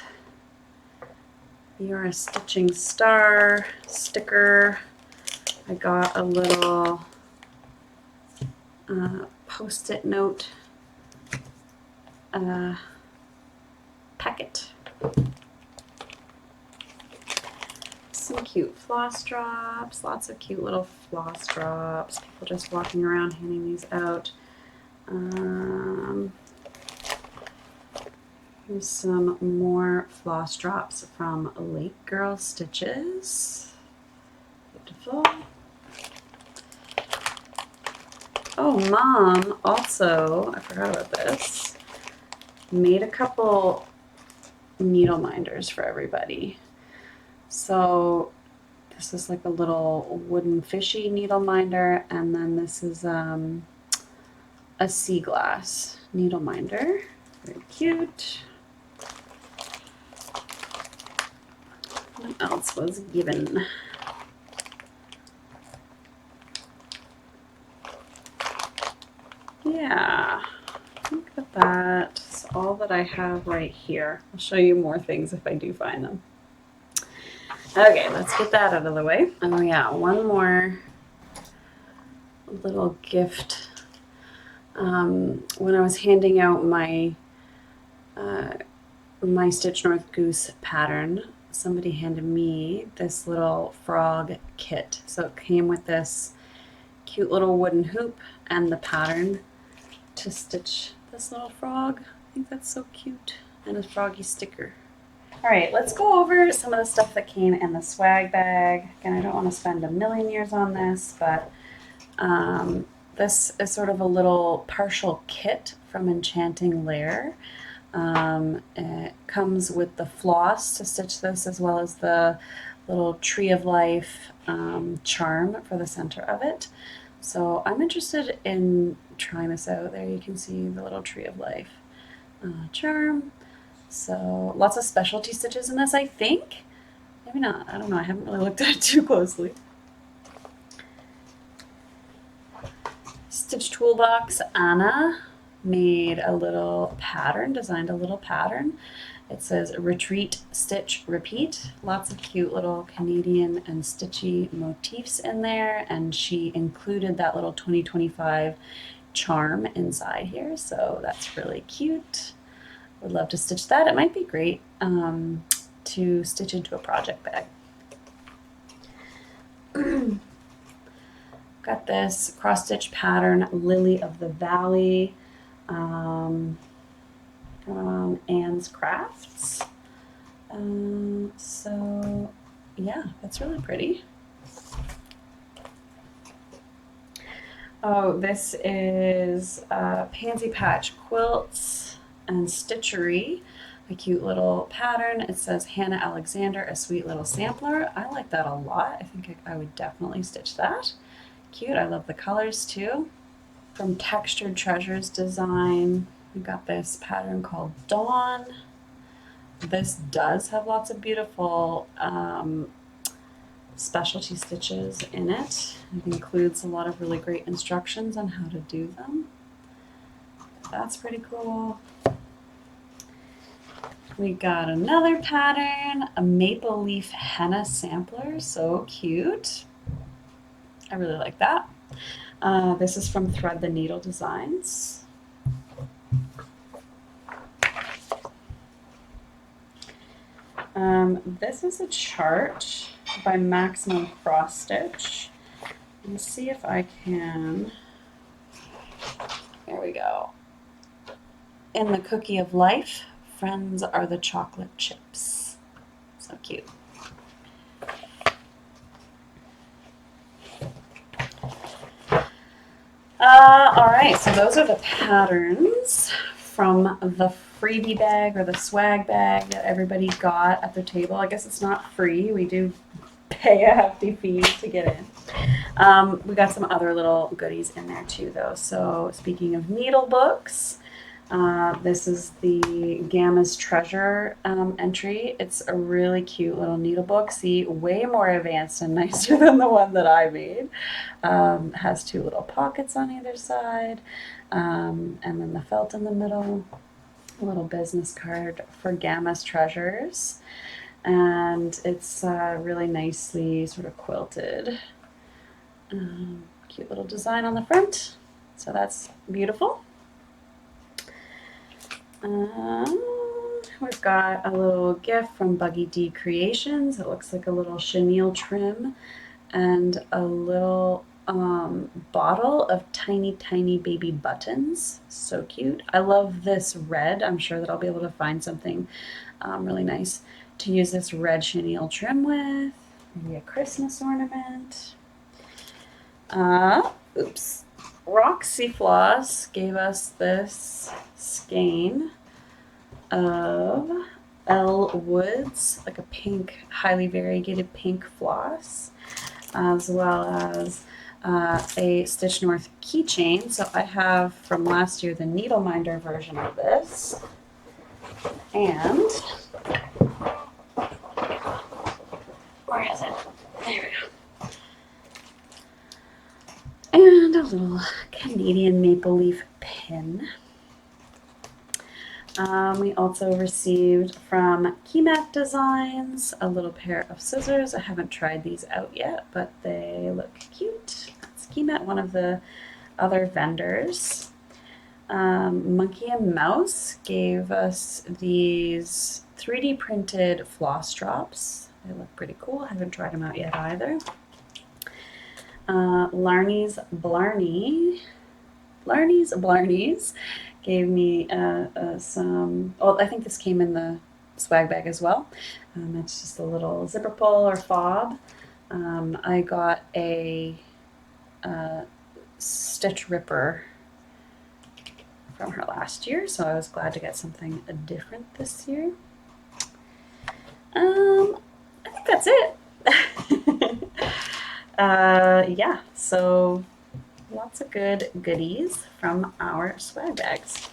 You're a Stitching Star sticker. I got a little post-it note packet. Some cute floss drops, lots of cute little floss drops. People just walking around handing these out. Here's some more floss drops from Lake Girl Stitches. Beautiful. Oh, Mom also, I forgot about this, made a couple needle minders for everybody. So this is like a little wooden fishy needle minder, and then this is a sea glass needle minder. Very cute. What else was given? Yeah, look at that. It's all that I have right here. I'll show you more things if I do find them. Okay, let's get that out of the way. Oh yeah, one more little gift. When I was handing out my my Stitch North Goose pattern, somebody handed me this little frog kit. So it came with this cute little wooden hoop and the pattern to stitch this little frog. I think that's so cute. And a froggy sticker. All right, let's go over some of the stuff that came in the swag bag. Again, I don't want to spend a million years on this, but this is sort of a little partial kit from Enchanting Lair. It comes with the floss to stitch this, as well as the little Tree of Life charm for the center of it. So I'm interested in trying this out. There you can see the little Tree of Life charm. So lots of specialty stitches in this, I think. Maybe not, I don't know, I haven't really looked at it too closely. Stitch Toolbox, Anna made a little pattern, designed a little pattern. It says Retreat, Stitch, Repeat. Lots of cute little Canadian and stitchy motifs in there, and she included that little 2025 charm inside here, so that's really cute. Would love to stitch that. It might be great to stitch into a project bag. Got this cross stitch pattern, Lily of the Valley, Anne's Crafts. So yeah, that's really pretty. Oh, this is Pansy Patch Quilts and Stitchery, a cute little pattern. It says Hannah Alexander, a sweet little sampler. I like that a lot. I think I would definitely stitch that. Cute. I love the colors too. From Textured Treasures Design, we got this pattern called Dawn. This does have lots of beautiful specialty stitches in it. It includes a lot of really great instructions on how to do them. That's pretty cool. We got another pattern, a maple leaf henna sampler. So cute. I really like that. This is from Thread the Needle Designs. This is a chart by Maximum Cross Stitch. Let's see if I can, there we go. In the Cookie of Life, friends are the chocolate chips. So cute. All right, so those are the patterns from the freebie bag or the swag bag that everybody got at their table. I guess it's not free. We do pay a hefty fee to get in. We got some other little goodies in there too, though. So speaking of needle books, this is the Gamma's Treasure entry. It's a really cute little needle book. See, way more advanced and nicer than the one that I made. Has two little pockets on either side, and then the felt in the middle. A little business card for Gamma's Treasures, and it's really nicely sort of quilted. Cute little design on the front, so that's beautiful. We've got a little gift from Buggy D Creations. It looks like a little chenille trim and a little bottle of tiny baby buttons. So cute. I love this red. I'm sure that I'll be able to find something really nice to use this red chenille trim with. Maybe a Christmas ornament. Oops. Roxy Floss gave us this skein of Elle Woods, like a pink, highly variegated pink floss, as well as a Stitch North keychain. So I have from last year the Needle Minder version of this, and where is it? There we go. And a little Canadian maple leaf pin. We also received from Keymat Designs a little pair of scissors. I haven't tried these out yet, but they look cute. That's Keymat, one of the other vendors. Monkey and Mouse gave us these 3D printed floss drops. They look pretty cool. I haven't tried them out yet either. Larney's Blarneys gave me some, oh, I think this came in the swag bag as well. It's just a little zipper pull or fob. I got a stitch ripper from her last year, so I was glad to get something different this year. I think that's it. Yeah, so lots of good goodies from our swag bags.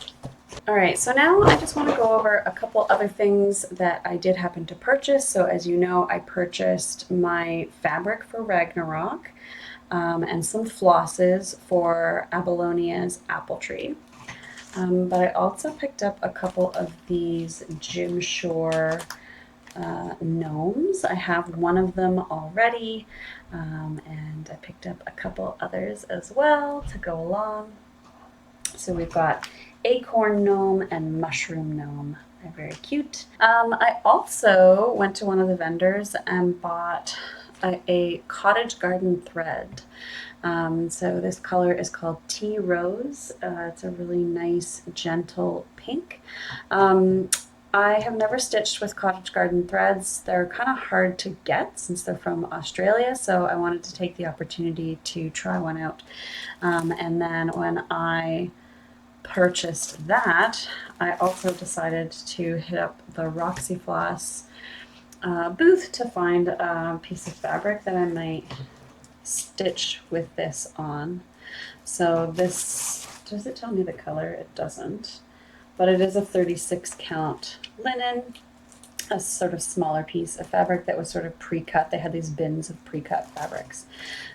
All right, so now I just want to go over a couple other things that I did happen to purchase. So as you know, I purchased my fabric for Ragnarok and some flosses for Abalonia's apple tree. But I also picked up a couple of these Jim Shore gnomes. I have one of them already, and I picked up a couple others as well to go along. So we've got acorn gnome and mushroom gnome. They're very cute. I also went to one of the vendors and bought a cottage garden thread. So this color is called Tea Rose. It's a really nice, gentle pink. I have never stitched with cottage garden threads. They're kind of hard to get since they're from Australia, so I wanted to take the opportunity to try one out. And then when I purchased that, I also decided to hit up the Roxy Floss booth to find a piece of fabric that I might stitch with this on. So this, does it tell me the color? It doesn't, but it is a 36 count linen, a sort of smaller piece of fabric that was sort of pre-cut. They had these bins of pre-cut fabrics.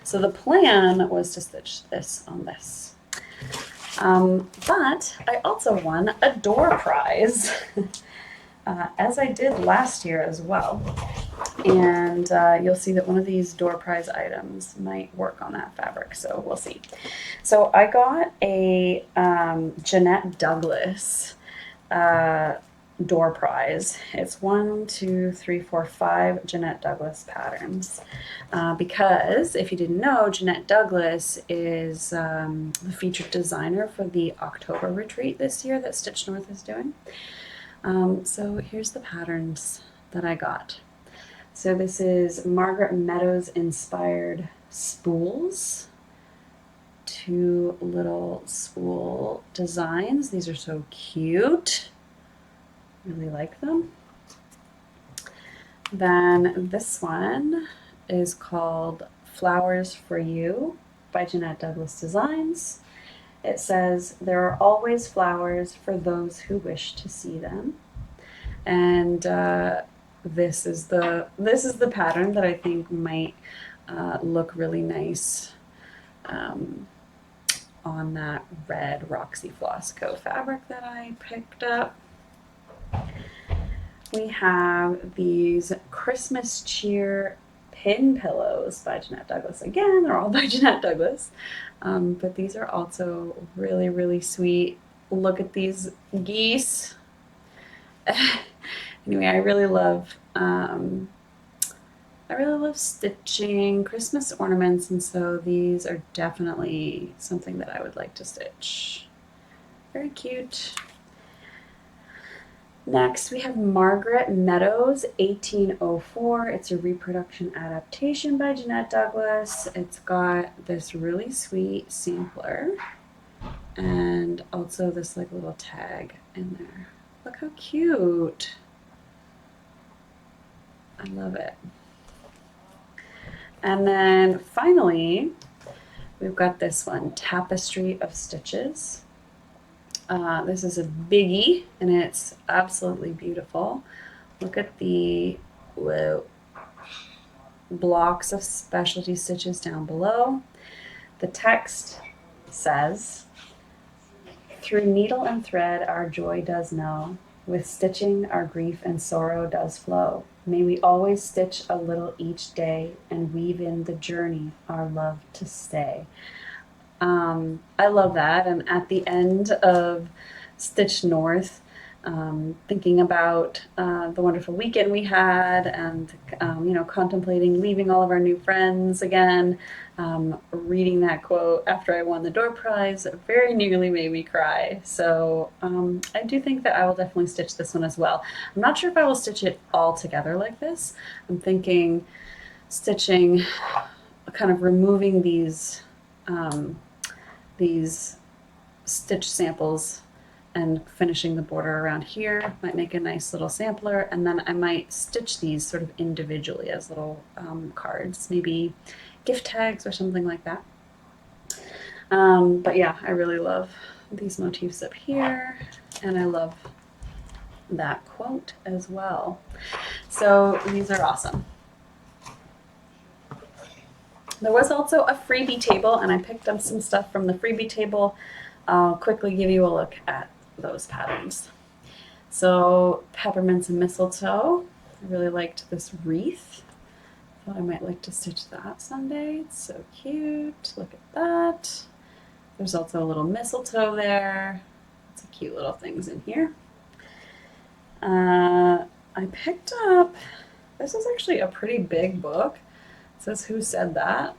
So the plan was to stitch this on this. But I also won a door prize, as I did last year as well. And you'll see that one of these door prize items might work on that fabric, so we'll see. So I got a Jeanette Douglas door prize. It's 1, 2, 3, 4, 5 Jeanette Douglas patterns. Because if you didn't know, Jeanette Douglas is the featured designer for the October retreat this year that Stitch North is doing. So here's the patterns that I got. So this is Margaret Meadows inspired spools. 2 little spool designs. These are so cute. Really like them. Then this one is called Flowers for You by Jeanette Douglas Designs. It says, "There are always flowers for those who wish to see them." And this is the pattern that I think might look really nice on that red Roxy Floss Co. fabric that I picked up. We have these Christmas Cheer pin pillows by Jeanette Douglas. Again, they're all by Jeanette Douglas. But these are also really, really sweet. Look at these geese. Anyway, I really love stitching Christmas ornaments, and so these are definitely something that I would like to stitch. Very cute. Next, we have Margaret Meadows 1804. It's a reproduction adaptation by Jeanette Douglas. It's got this really sweet sampler and also this like little tag in there. Look how cute. I love it. And then finally, we've got this one, Tapestry of Stitches. This is a biggie, and it's absolutely beautiful. Look at the blocks of specialty stitches down below. The text says, "Through needle and thread our joy does know, with stitching our grief and sorrow does flow. May we always stitch a little each day and weave in the journey our love to stay." I love that, and at the end of Stitch North, thinking about the wonderful weekend we had, and you know, contemplating leaving all of our new friends again. Reading that quote after I won the door prize very nearly made me cry. So I do think that I will definitely stitch this one as well. I'm not sure if I will stitch it all together like this. I'm thinking stitching, kind of removing these stitch samples and finishing the border around here. Might make a nice little sampler, and then I might stitch these sort of individually as little cards, maybe gift tags or something like that. But yeah, I really love these motifs up here, and I love that quote as well. So these are awesome. There was also a freebie table, and I picked up some stuff from the freebie table. I'll quickly give you a look at those patterns. So peppermints and mistletoe. I really liked this wreath. Thought I might like to stitch that someday. It's so cute. Look at that. There's also a little mistletoe there. It's a cute little things in here. I picked up, this is actually a pretty big book. It says Who Said That?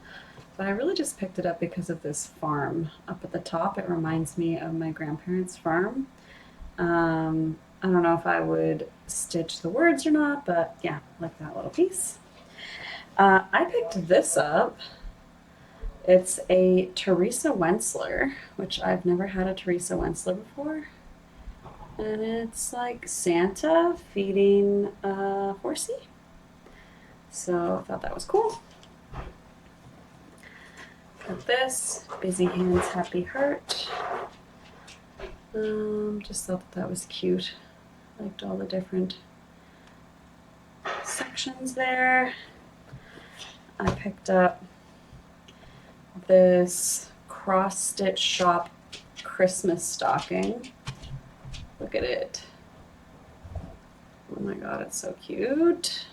But I really just picked it up because of this farm up at the top. It reminds me of my grandparents' farm. I don't know if I would stitch the words or not, but yeah, like that little piece. I picked this up. It's a Teresa Wentzler, which I've never had a Teresa Wentzler before. And it's like Santa feeding a horsey. So I thought that was cool. Got this, Busy Hands, Happy Heart. Just thought that was cute. Liked all the different sections there. I picked up this Cross Stitch Shop Christmas stocking. Look at it. Oh my god, it's so cute.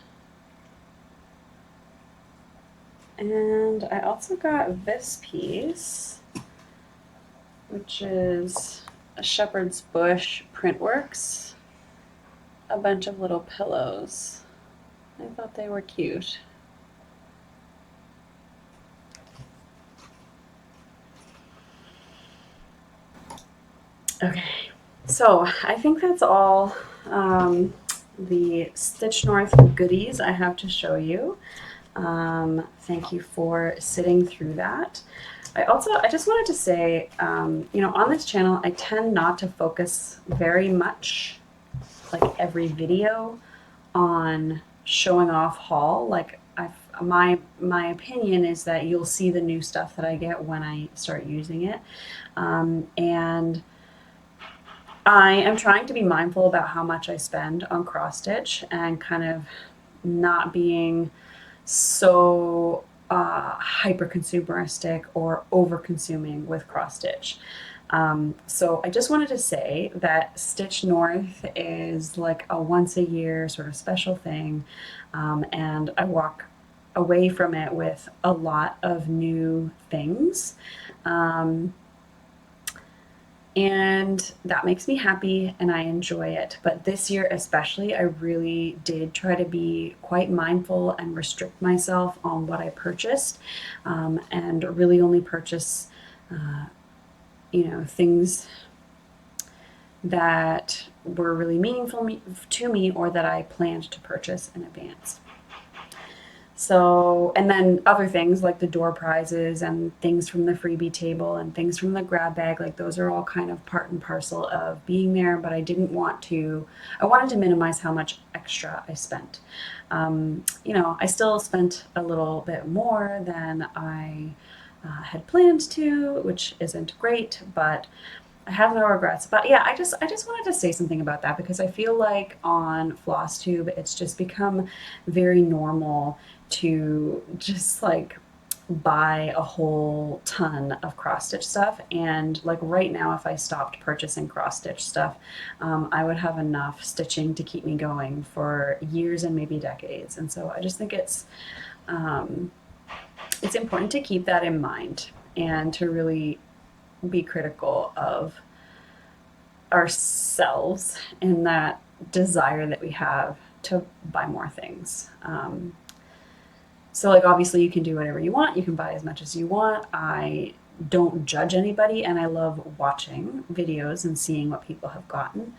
And I also got this piece, which is a Shepherd's Bush Printworks. A bunch of little pillows. I thought they were cute. Okay, so I think that's all the Stitch North goodies I have to show you. Thank you for sitting through that. I just wanted to say, you know, on this channel, I tend not to focus very much, like every video, on showing off haul. Like my opinion is that you'll see the new stuff that I get when I start using it, and I am trying to be mindful about how much I spend on cross stitch and kind of not being so hyper consumeristic or over consuming with cross stitch. So I just wanted to say that Stitch North is like a once a year sort of special thing, and I walk away from it with a lot of new things. And that makes me happy and I enjoy it. But this year especially, I really did try to be quite mindful and restrict myself on what I purchased, and really only purchase, you know, things that were really meaningful to me or that I planned to purchase in advance. So, and then other things like the door prizes and things from the freebie table and things from the grab bag, like those are all kind of part and parcel of being there, but I wanted to minimize how much extra I spent. You know, I still spent a little bit more than I had planned to, which isn't great, but I have no regrets. But yeah, I just wanted to say something about that because I feel like on Flosstube, it's just become very normal to just like buy a whole ton of cross stitch stuff. And like right now, if I stopped purchasing cross stitch stuff, I would have enough stitching to keep me going for years and maybe decades. And so I just think it's important to keep that in mind and to really be critical of ourselves in that desire that we have to buy more things. So like obviously you can do whatever you want. You can buy as much as you want. I don't judge anybody, and I love watching videos and seeing what people have gotten.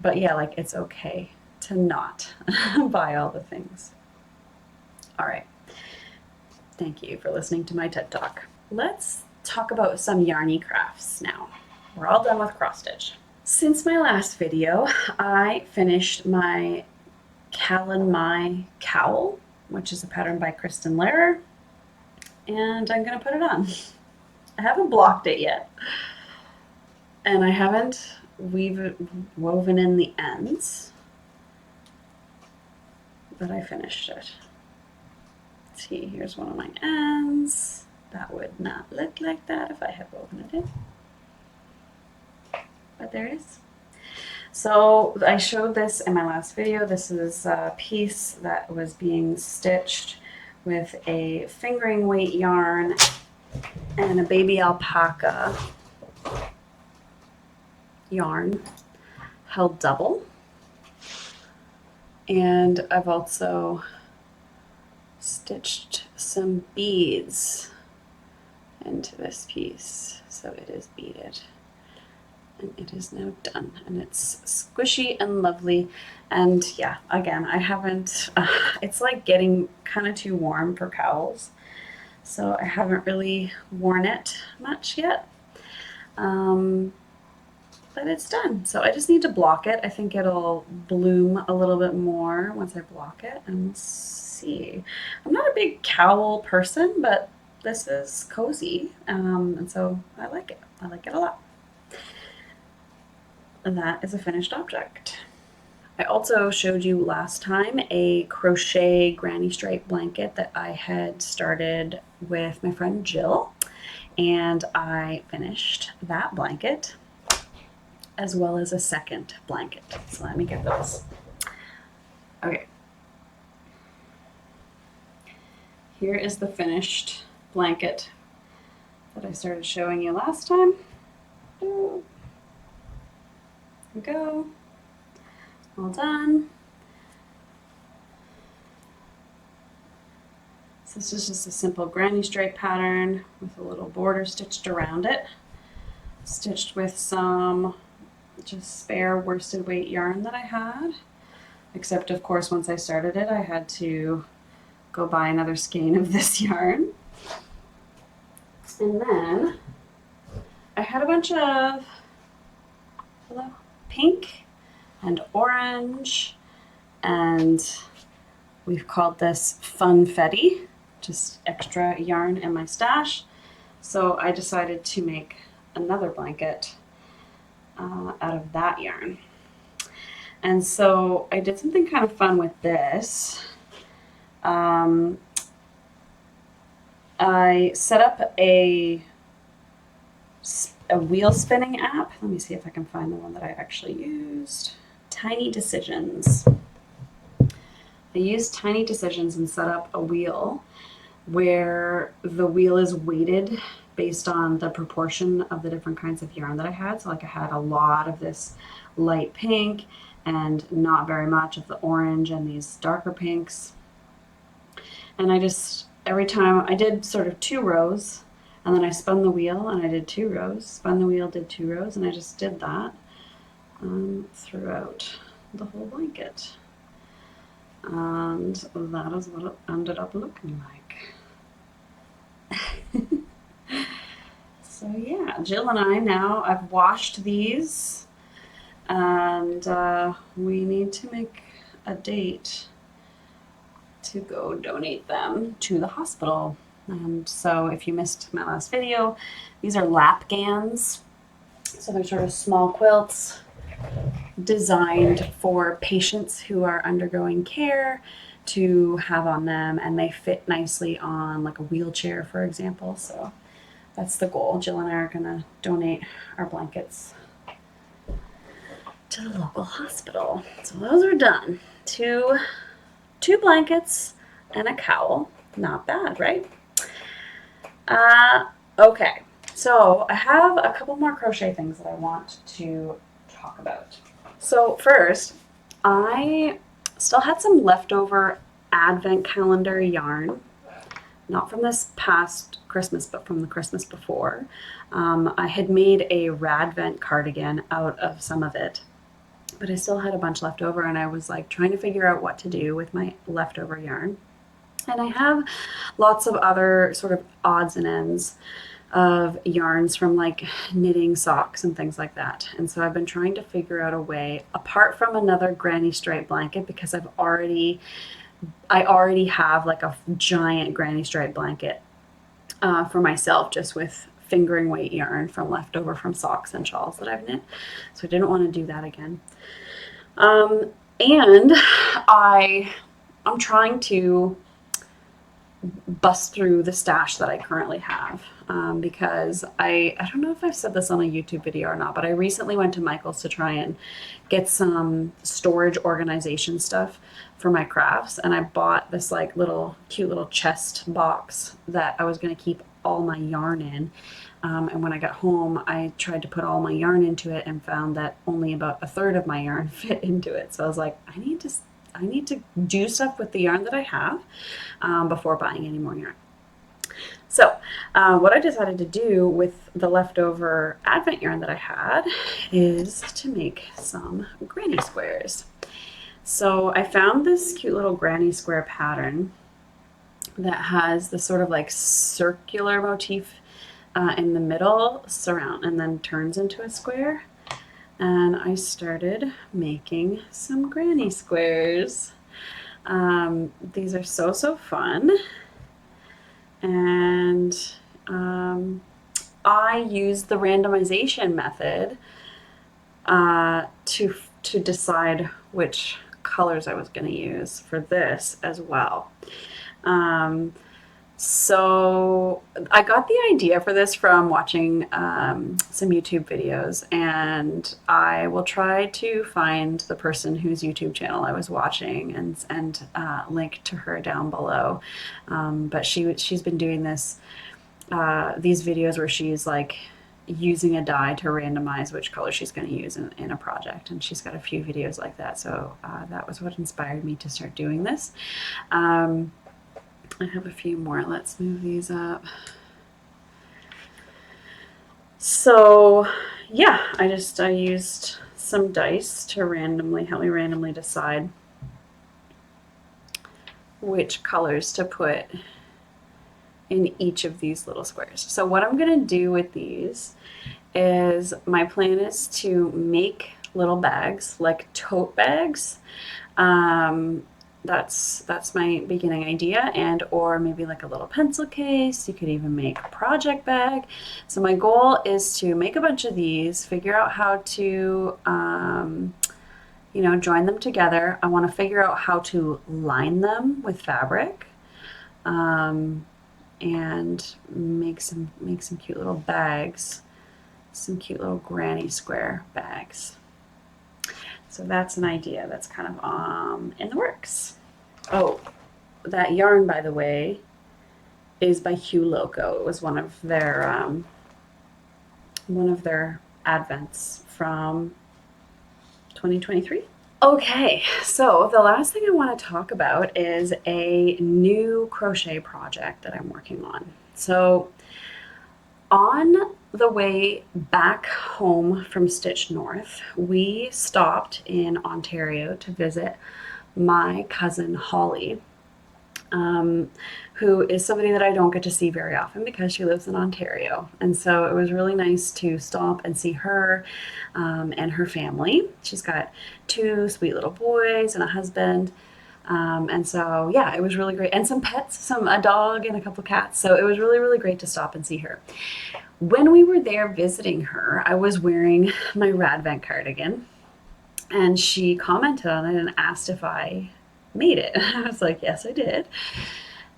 But yeah, like it's okay to not buy all the things. All right. Thank you for listening to my TED Talk. Let's talk about some yarny crafts now. We're all done with cross stitch. Since my last video, I finished my Callan Mai cowl, which is a pattern by Kristen Lehrer, and I'm gonna put it on. I haven't blocked it yet, and I haven't woven in the ends, but I finished it. See, here's one of my ends. That would not look like that if I had woven it in, but there it is. So I showed this in my last video. This is a piece that was being stitched with a fingering weight yarn and a baby alpaca yarn held double. And I've also stitched some beads into this piece, so it is beaded. And it is now done, and it's squishy and lovely. And yeah, again, I haven't, it's like getting kind of too warm for cowls, so I haven't really worn it much yet. But it's done, so I just need to block it. I think it'll bloom a little bit more once I block it, and we'll see. I'm not a big cowl person, but this is cozy, and so I like it. I like it a lot. And that is a finished object. I also showed you last time a crochet granny stripe blanket that I had started with my friend Jill, and I finished that blanket as well as a second blanket. So let me get those. Okay. Here is the finished blanket that I started showing you last time. Go. All done. So this is just a simple granny stripe pattern with a little border stitched around it, stitched with some just spare worsted weight yarn that I had, except of course once I started it I had to go buy another skein of this yarn. And then I had a bunch of pink and orange, and we've called this funfetti, just extra yarn in my stash. So I decided to make another blanket out of that yarn. And so I did something kind of fun with this. I set up a wheel spinning app. Let me see if I can find the one that I actually used. Tiny Decisions. I used Tiny Decisions and set up a wheel where the wheel is weighted based on the proportion of the different kinds of yarn that I had. So like I had a lot of this light pink and not very much of the orange and these darker pinks. And I just, every time I did sort of 2 rows, and then I spun the wheel and I did 2 rows, spun the wheel, did 2 rows, and I just did that throughout the whole blanket. And that is what it ended up looking like. So yeah, Jill and I now, I've washed these, and we need to make a date to go donate them to the hospital. And so if you missed my last video, these are lap gans. So they're sort of small quilts designed for patients who are undergoing care to have on them, and they fit nicely on like a wheelchair, for example. So that's the goal. Jill and I are gonna donate our blankets to the local hospital. So those are done. Two blankets and a cowl. Not bad, right? Okay, So I have a couple more crochet things that I want to talk about. So first, I still had some leftover advent calendar yarn, not from this past Christmas, but from the Christmas before. I had made a Radvent cardigan out of some of it, but I still had a bunch left over, and I was like trying to figure out what to do with my leftover yarn. And I have lots of other sort of odds and ends of yarns from like knitting socks and things like that. And so I've been trying to figure out a way, apart from another granny stripe blanket, because I already have like a giant granny stripe blanket for myself, just with fingering weight yarn from leftover from socks and shawls that I've knit. So I didn't want to do that again. And I'm trying to bust through the stash that I currently have, because I don't know if I've said this on a YouTube video or not, but I recently went to Michael's to try and get some storage organization stuff for my crafts, and I bought this like cute little chest box that I was going to keep all my yarn in. And when I got home, I tried to put all my yarn into it and found that only about a third of my yarn fit into it. So I was like, I need to do stuff with the yarn that I have before buying any more yarn. So what I decided to do with the leftover Advent yarn that I had is to make some granny squares. So I found this cute little granny square pattern that has the sort of like circular motif in the middle surround and then turns into a square. And I started making some granny squares. These are so fun. And I used the randomization method to decide which colors I was going to use for this as well. So I got the idea for this from watching some YouTube videos, and I will try to find the person whose YouTube channel I was watching and link to her down below. But she's been doing these videos where she's like using a die to randomize which color she's going to use in a project, and she's got a few videos like that. So that was what inspired me to start doing this. I have a few more. Let's move these up. So yeah, I used some dice to help me randomly decide which colors to put in each of these little squares. So what I'm going to do with these is, my plan is to make little bags, like tote bags. That's my beginning idea, and or maybe like a little pencil case. You could even make a project bag. So my goal is to make a bunch of these, figure out how to join them together. I want to figure out how to line them with fabric, and make some cute little bags, some cute little granny square bags. So that's an idea that's kind of in the works. Oh, that yarn, by the way, is by Hue Loco. It was one of their advents from 2023. Okay, so the last thing I want to talk about is a new crochet project that I'm working on. So on the way back home from Stitch North, we stopped in Ontario to visit my cousin Holly, who is somebody that I don't get to see very often because she lives in Ontario. And so it was really nice to stop and see her and her family. She's got 2 sweet little boys and a husband. And so, yeah, it was really great. And some pets, a dog and a couple cats. So it was really, really great to stop and see her. When we were there visiting her, I was wearing my Radvent cardigan, and she commented on it and asked if I made it. I was like, yes, I did.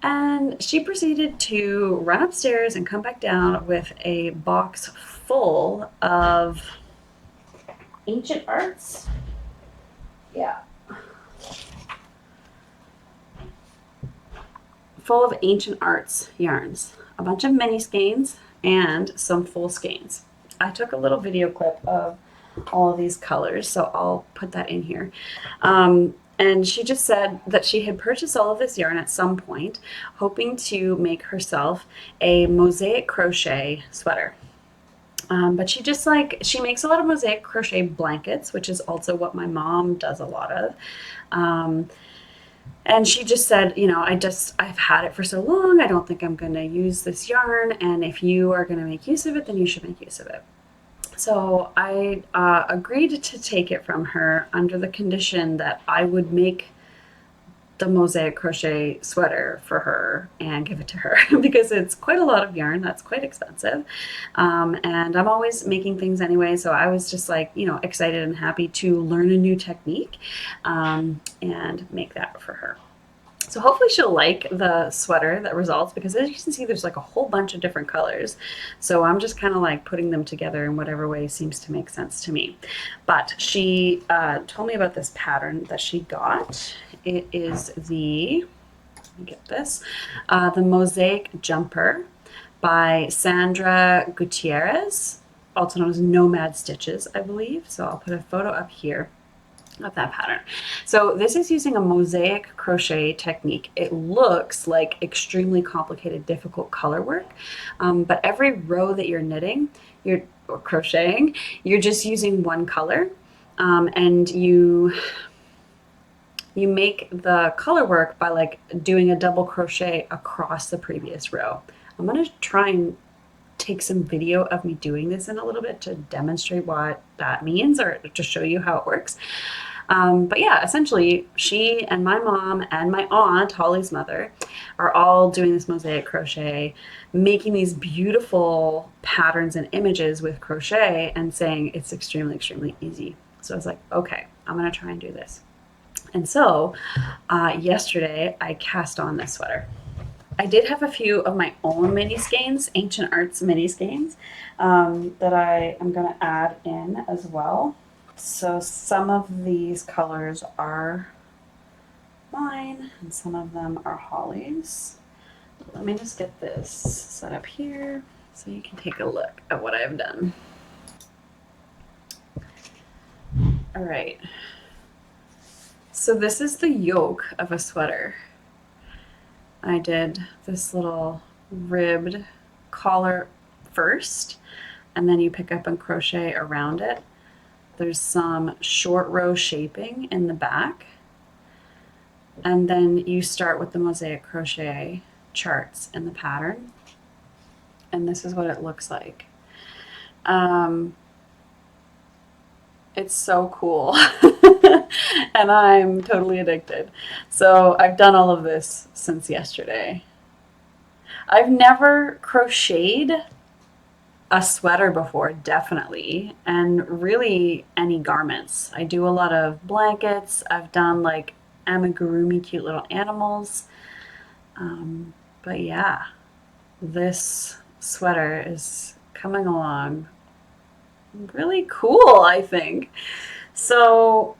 And she proceeded to run upstairs and come back down with a box full of ancient arts. Yeah. Full of ancient arts yarns. A bunch of mini skeins, and some full skeins. I took a little video clip of all of these colors, so I'll put that in here. And she just said that she had purchased all of this yarn at some point, hoping to make herself a mosaic crochet sweater. But she makes a lot of mosaic crochet blankets, which is also what my mom does a lot of. And she just said, you know, I've had it for so long, I don't think I'm going to use this yarn. And if you are going to make use of it, then you should make use of it. So I agreed to take it from her under the condition that I would make the mosaic crochet sweater for her and give it to her because it's quite a lot of yarn. That's quite expensive. And I'm always making things anyway. So I was just like, you know, excited and happy to learn a new technique and make that for her. So hopefully she'll like the sweater that results, because as you can see, there's like a whole bunch of different colors. So I'm just kind of like putting them together in whatever way seems to make sense to me. But she told me about this pattern that she got. It is the, let me get this, the Mosaic Jumper by Sandra Gutierrez, also known as Nomad Stitches, I believe. So I'll put a photo up here of that pattern. So this is using a mosaic crochet technique. It looks like extremely complicated, difficult color work, but every row that you're knitting, or crocheting, you're just using one color, and you make the color work by like doing a double crochet across the previous row. I'm going to try and take some video of me doing this in a little bit to demonstrate what that means, or to show you how it works. But yeah, essentially she and my mom and my aunt, Holly's mother, are all doing this mosaic crochet, making these beautiful patterns and images with crochet and saying it's extremely, extremely easy. So I was like, okay, I'm going to try and do this. And so yesterday I cast on this sweater. I did have a few of my own mini skeins, Ancient Arts mini skeins, that I am going to add in as well. So some of these colors are mine and some of them are Holly's. Let me just get this set up here so you can take a look at what I've done. All right. So this is the yoke of a sweater. I did this little ribbed collar first, and then you pick up and crochet around it. There's some short row shaping in the back, and then you start with the mosaic crochet charts in the pattern, and this is what it looks like. It's so cool. And I'm totally addicted. So I've done all of this since yesterday. I've never crocheted a sweater before, definitely, and really any garments. I do a lot of blankets. I've done like amigurumi, cute little animals. But yeah, this sweater is coming along really cool, I think. So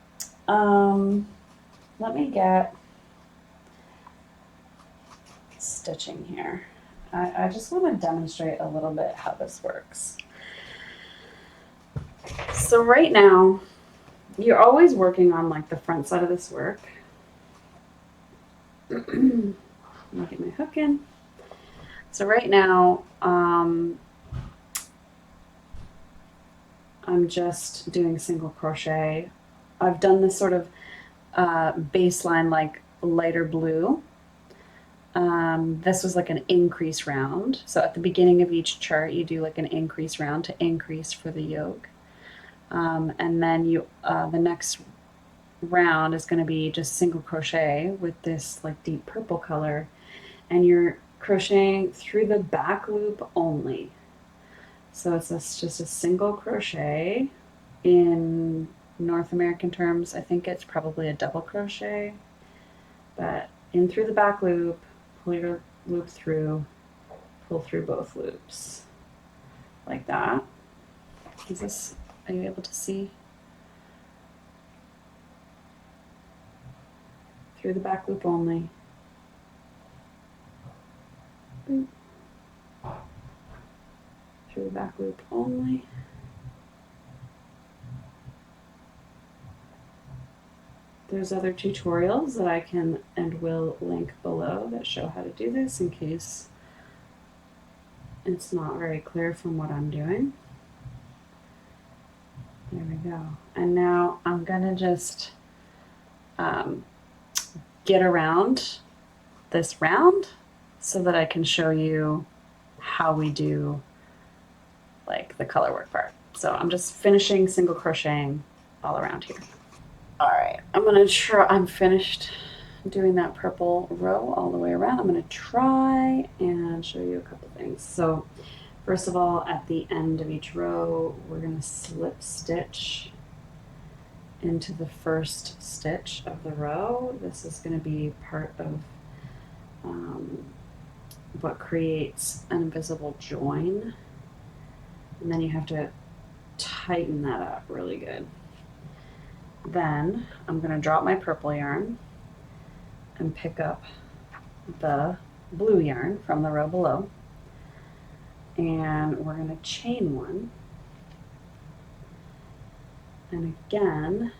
let me get stitching here. I just want to demonstrate a little bit how this works. So right now, you're always working on like the front side of this work. Let me get my hook in. So right now, I'm just doing single crochet. I've done this sort of baseline like lighter blue. This was like an increase round. So at the beginning of each chart, you do like an increase round to increase for the yoke. And then you the next round is going to be just single crochet with this like deep purple color, and you're crocheting through the back loop only. So it's just a single crochet. In North American terms, I think it's probably a double crochet, but in through the back loop, pull your loop through, pull through both loops like that. Are you able to see? Through the back loop only. Boop. the back loop only. There's other tutorials that I can and will link below that show how to do this in case it's not very clear from what I'm doing. There we go. And now I'm gonna just get around this round so that I can show you how we do like the color work part. So I'm just finishing single crocheting all around here. All right, I'm finished doing that purple row all the way around. I'm gonna try and show you a couple things. So first of all, at the end of each row, we're gonna slip stitch into the first stitch of the row. This is gonna be part of what creates an invisible join. And then you have to tighten that up really good. Then I'm going to drop my purple yarn and pick up the blue yarn from the row below. And we're going to chain one. And again,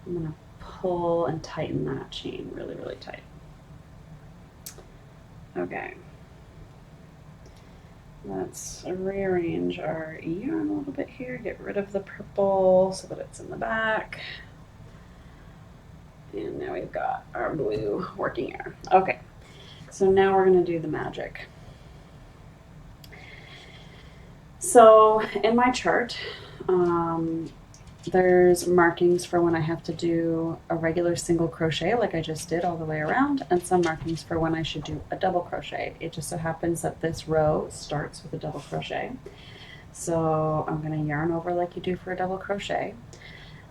I'm going to pull and tighten that chain really, really tight. Okay. Let's rearrange our yarn a little bit here, get rid of the purple so that it's in the back. And now we've got our blue working yarn. Okay, so now we're going to do the magic. So in my chart, there's markings for when I have to do a regular single crochet like I just did all the way around, and some markings for when I should do a double crochet. It just so happens that this row starts with a double crochet. So I'm going to yarn over like you do for a double crochet.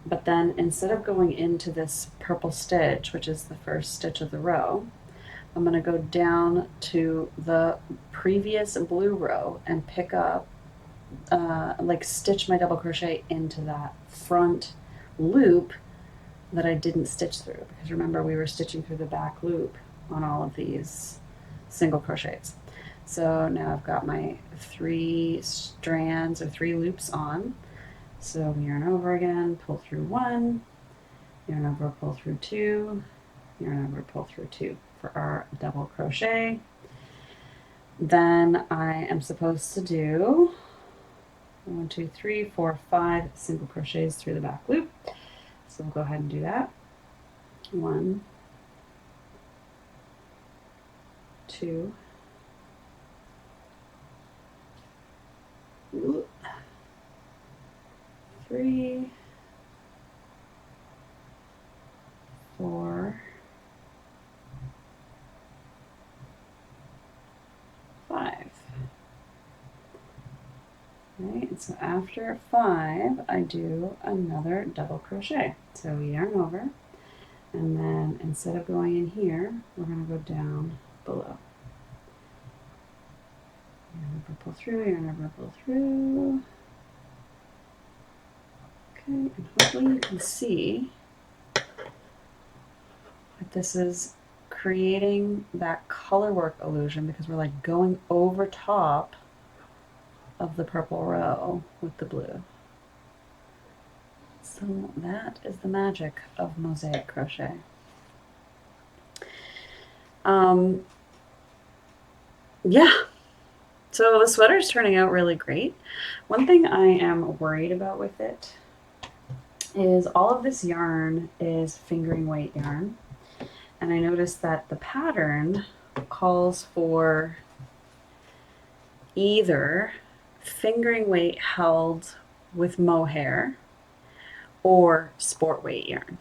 But then instead of going into this purple stitch, which is the first stitch of the row, I'm going to go down to the previous blue row and pick up like stitch my double crochet into that front loop that I didn't stitch through, because remember we were stitching through the back loop on all of these single crochets. So now I've got my 3 strands or 3 loops on. So yarn over again, pull through 1, yarn over, pull through 2, yarn over, pull through 2 for our double crochet. Then I am supposed to do 1, 2, 3, 4, 5 single crochets through the back loop. So we'll go ahead and do that. 1, 2, 3, 4, 5. Right, and so after 5, I do another double crochet. So we yarn over, and then instead of going in here, we're going to go down below. Yarn over, pull through, yarn over, pull through. Okay, and hopefully you can see that this is creating that color work illusion, because we're like going over top of the purple row with the blue. So that is the magic of mosaic crochet. Yeah, so the sweater is turning out really great. One thing I am worried about with it is all of this yarn is fingering weight yarn, and I noticed that the pattern calls for either fingering weight held with mohair or sport weight yarn.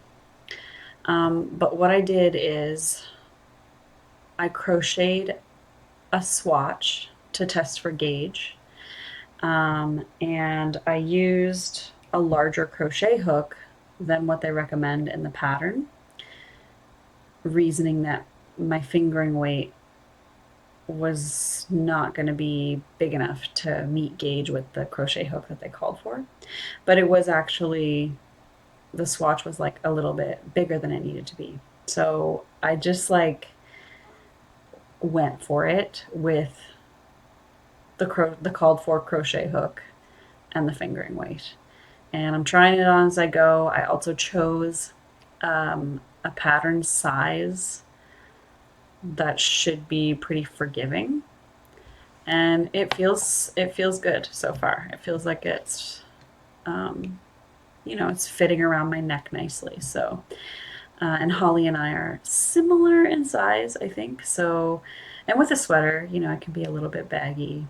But what I did is I crocheted a swatch to test for gauge, and I used a larger crochet hook than what they recommend in the pattern, reasoning that my fingering weight was not going to be big enough to meet gauge with the crochet hook that they called for. But it was actually, the swatch was like a little bit bigger than it needed to be. So I just like went for it with the called for crochet hook and the fingering weight. And I'm trying it on as I go. I also chose a pattern size that should be pretty forgiving, and it feels good so far. It feels like it's it's fitting around my neck nicely. So and Holly and I are similar in size, I think. So, and with a sweater, it can be a little bit baggy,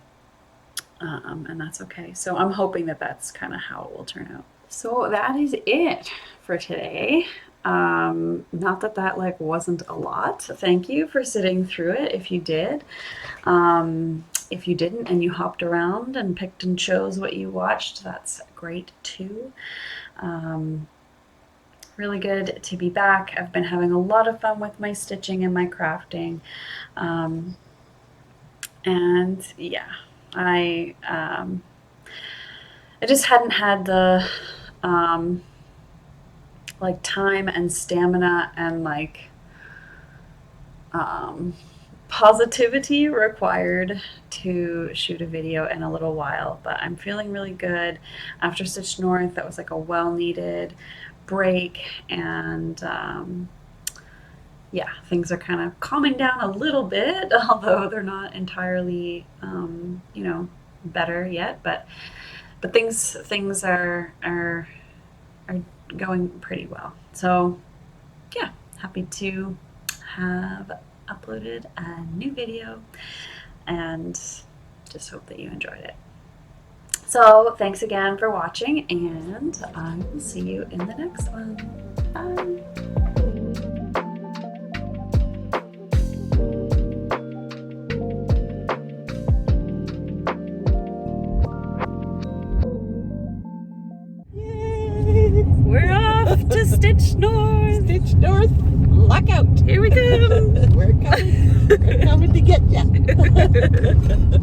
and that's okay. So I'm hoping that that's kind of how it will turn out. So that is it for today. Not that like wasn't a lot. Thank you for sitting through it if you did. If you didn't and you hopped around and picked and chose what you watched, that's great too. Really good to be back. I've been having a lot of fun with my stitching and my crafting. And yeah, I just hadn't had the like time and stamina and like positivity required to shoot a video in a little while, but I'm feeling really good after Stitch North. That was like a well-needed break, and yeah, things are kind of calming down a little bit, although they're not entirely better yet, but things are going pretty well. So yeah, happy to have uploaded a new video, and just hope that you enjoyed it. So thanks again for watching, and I will see you in the next one. Bye. We're off to Stitch North. Stitch North, lock out. Here we go. We're coming to get ya.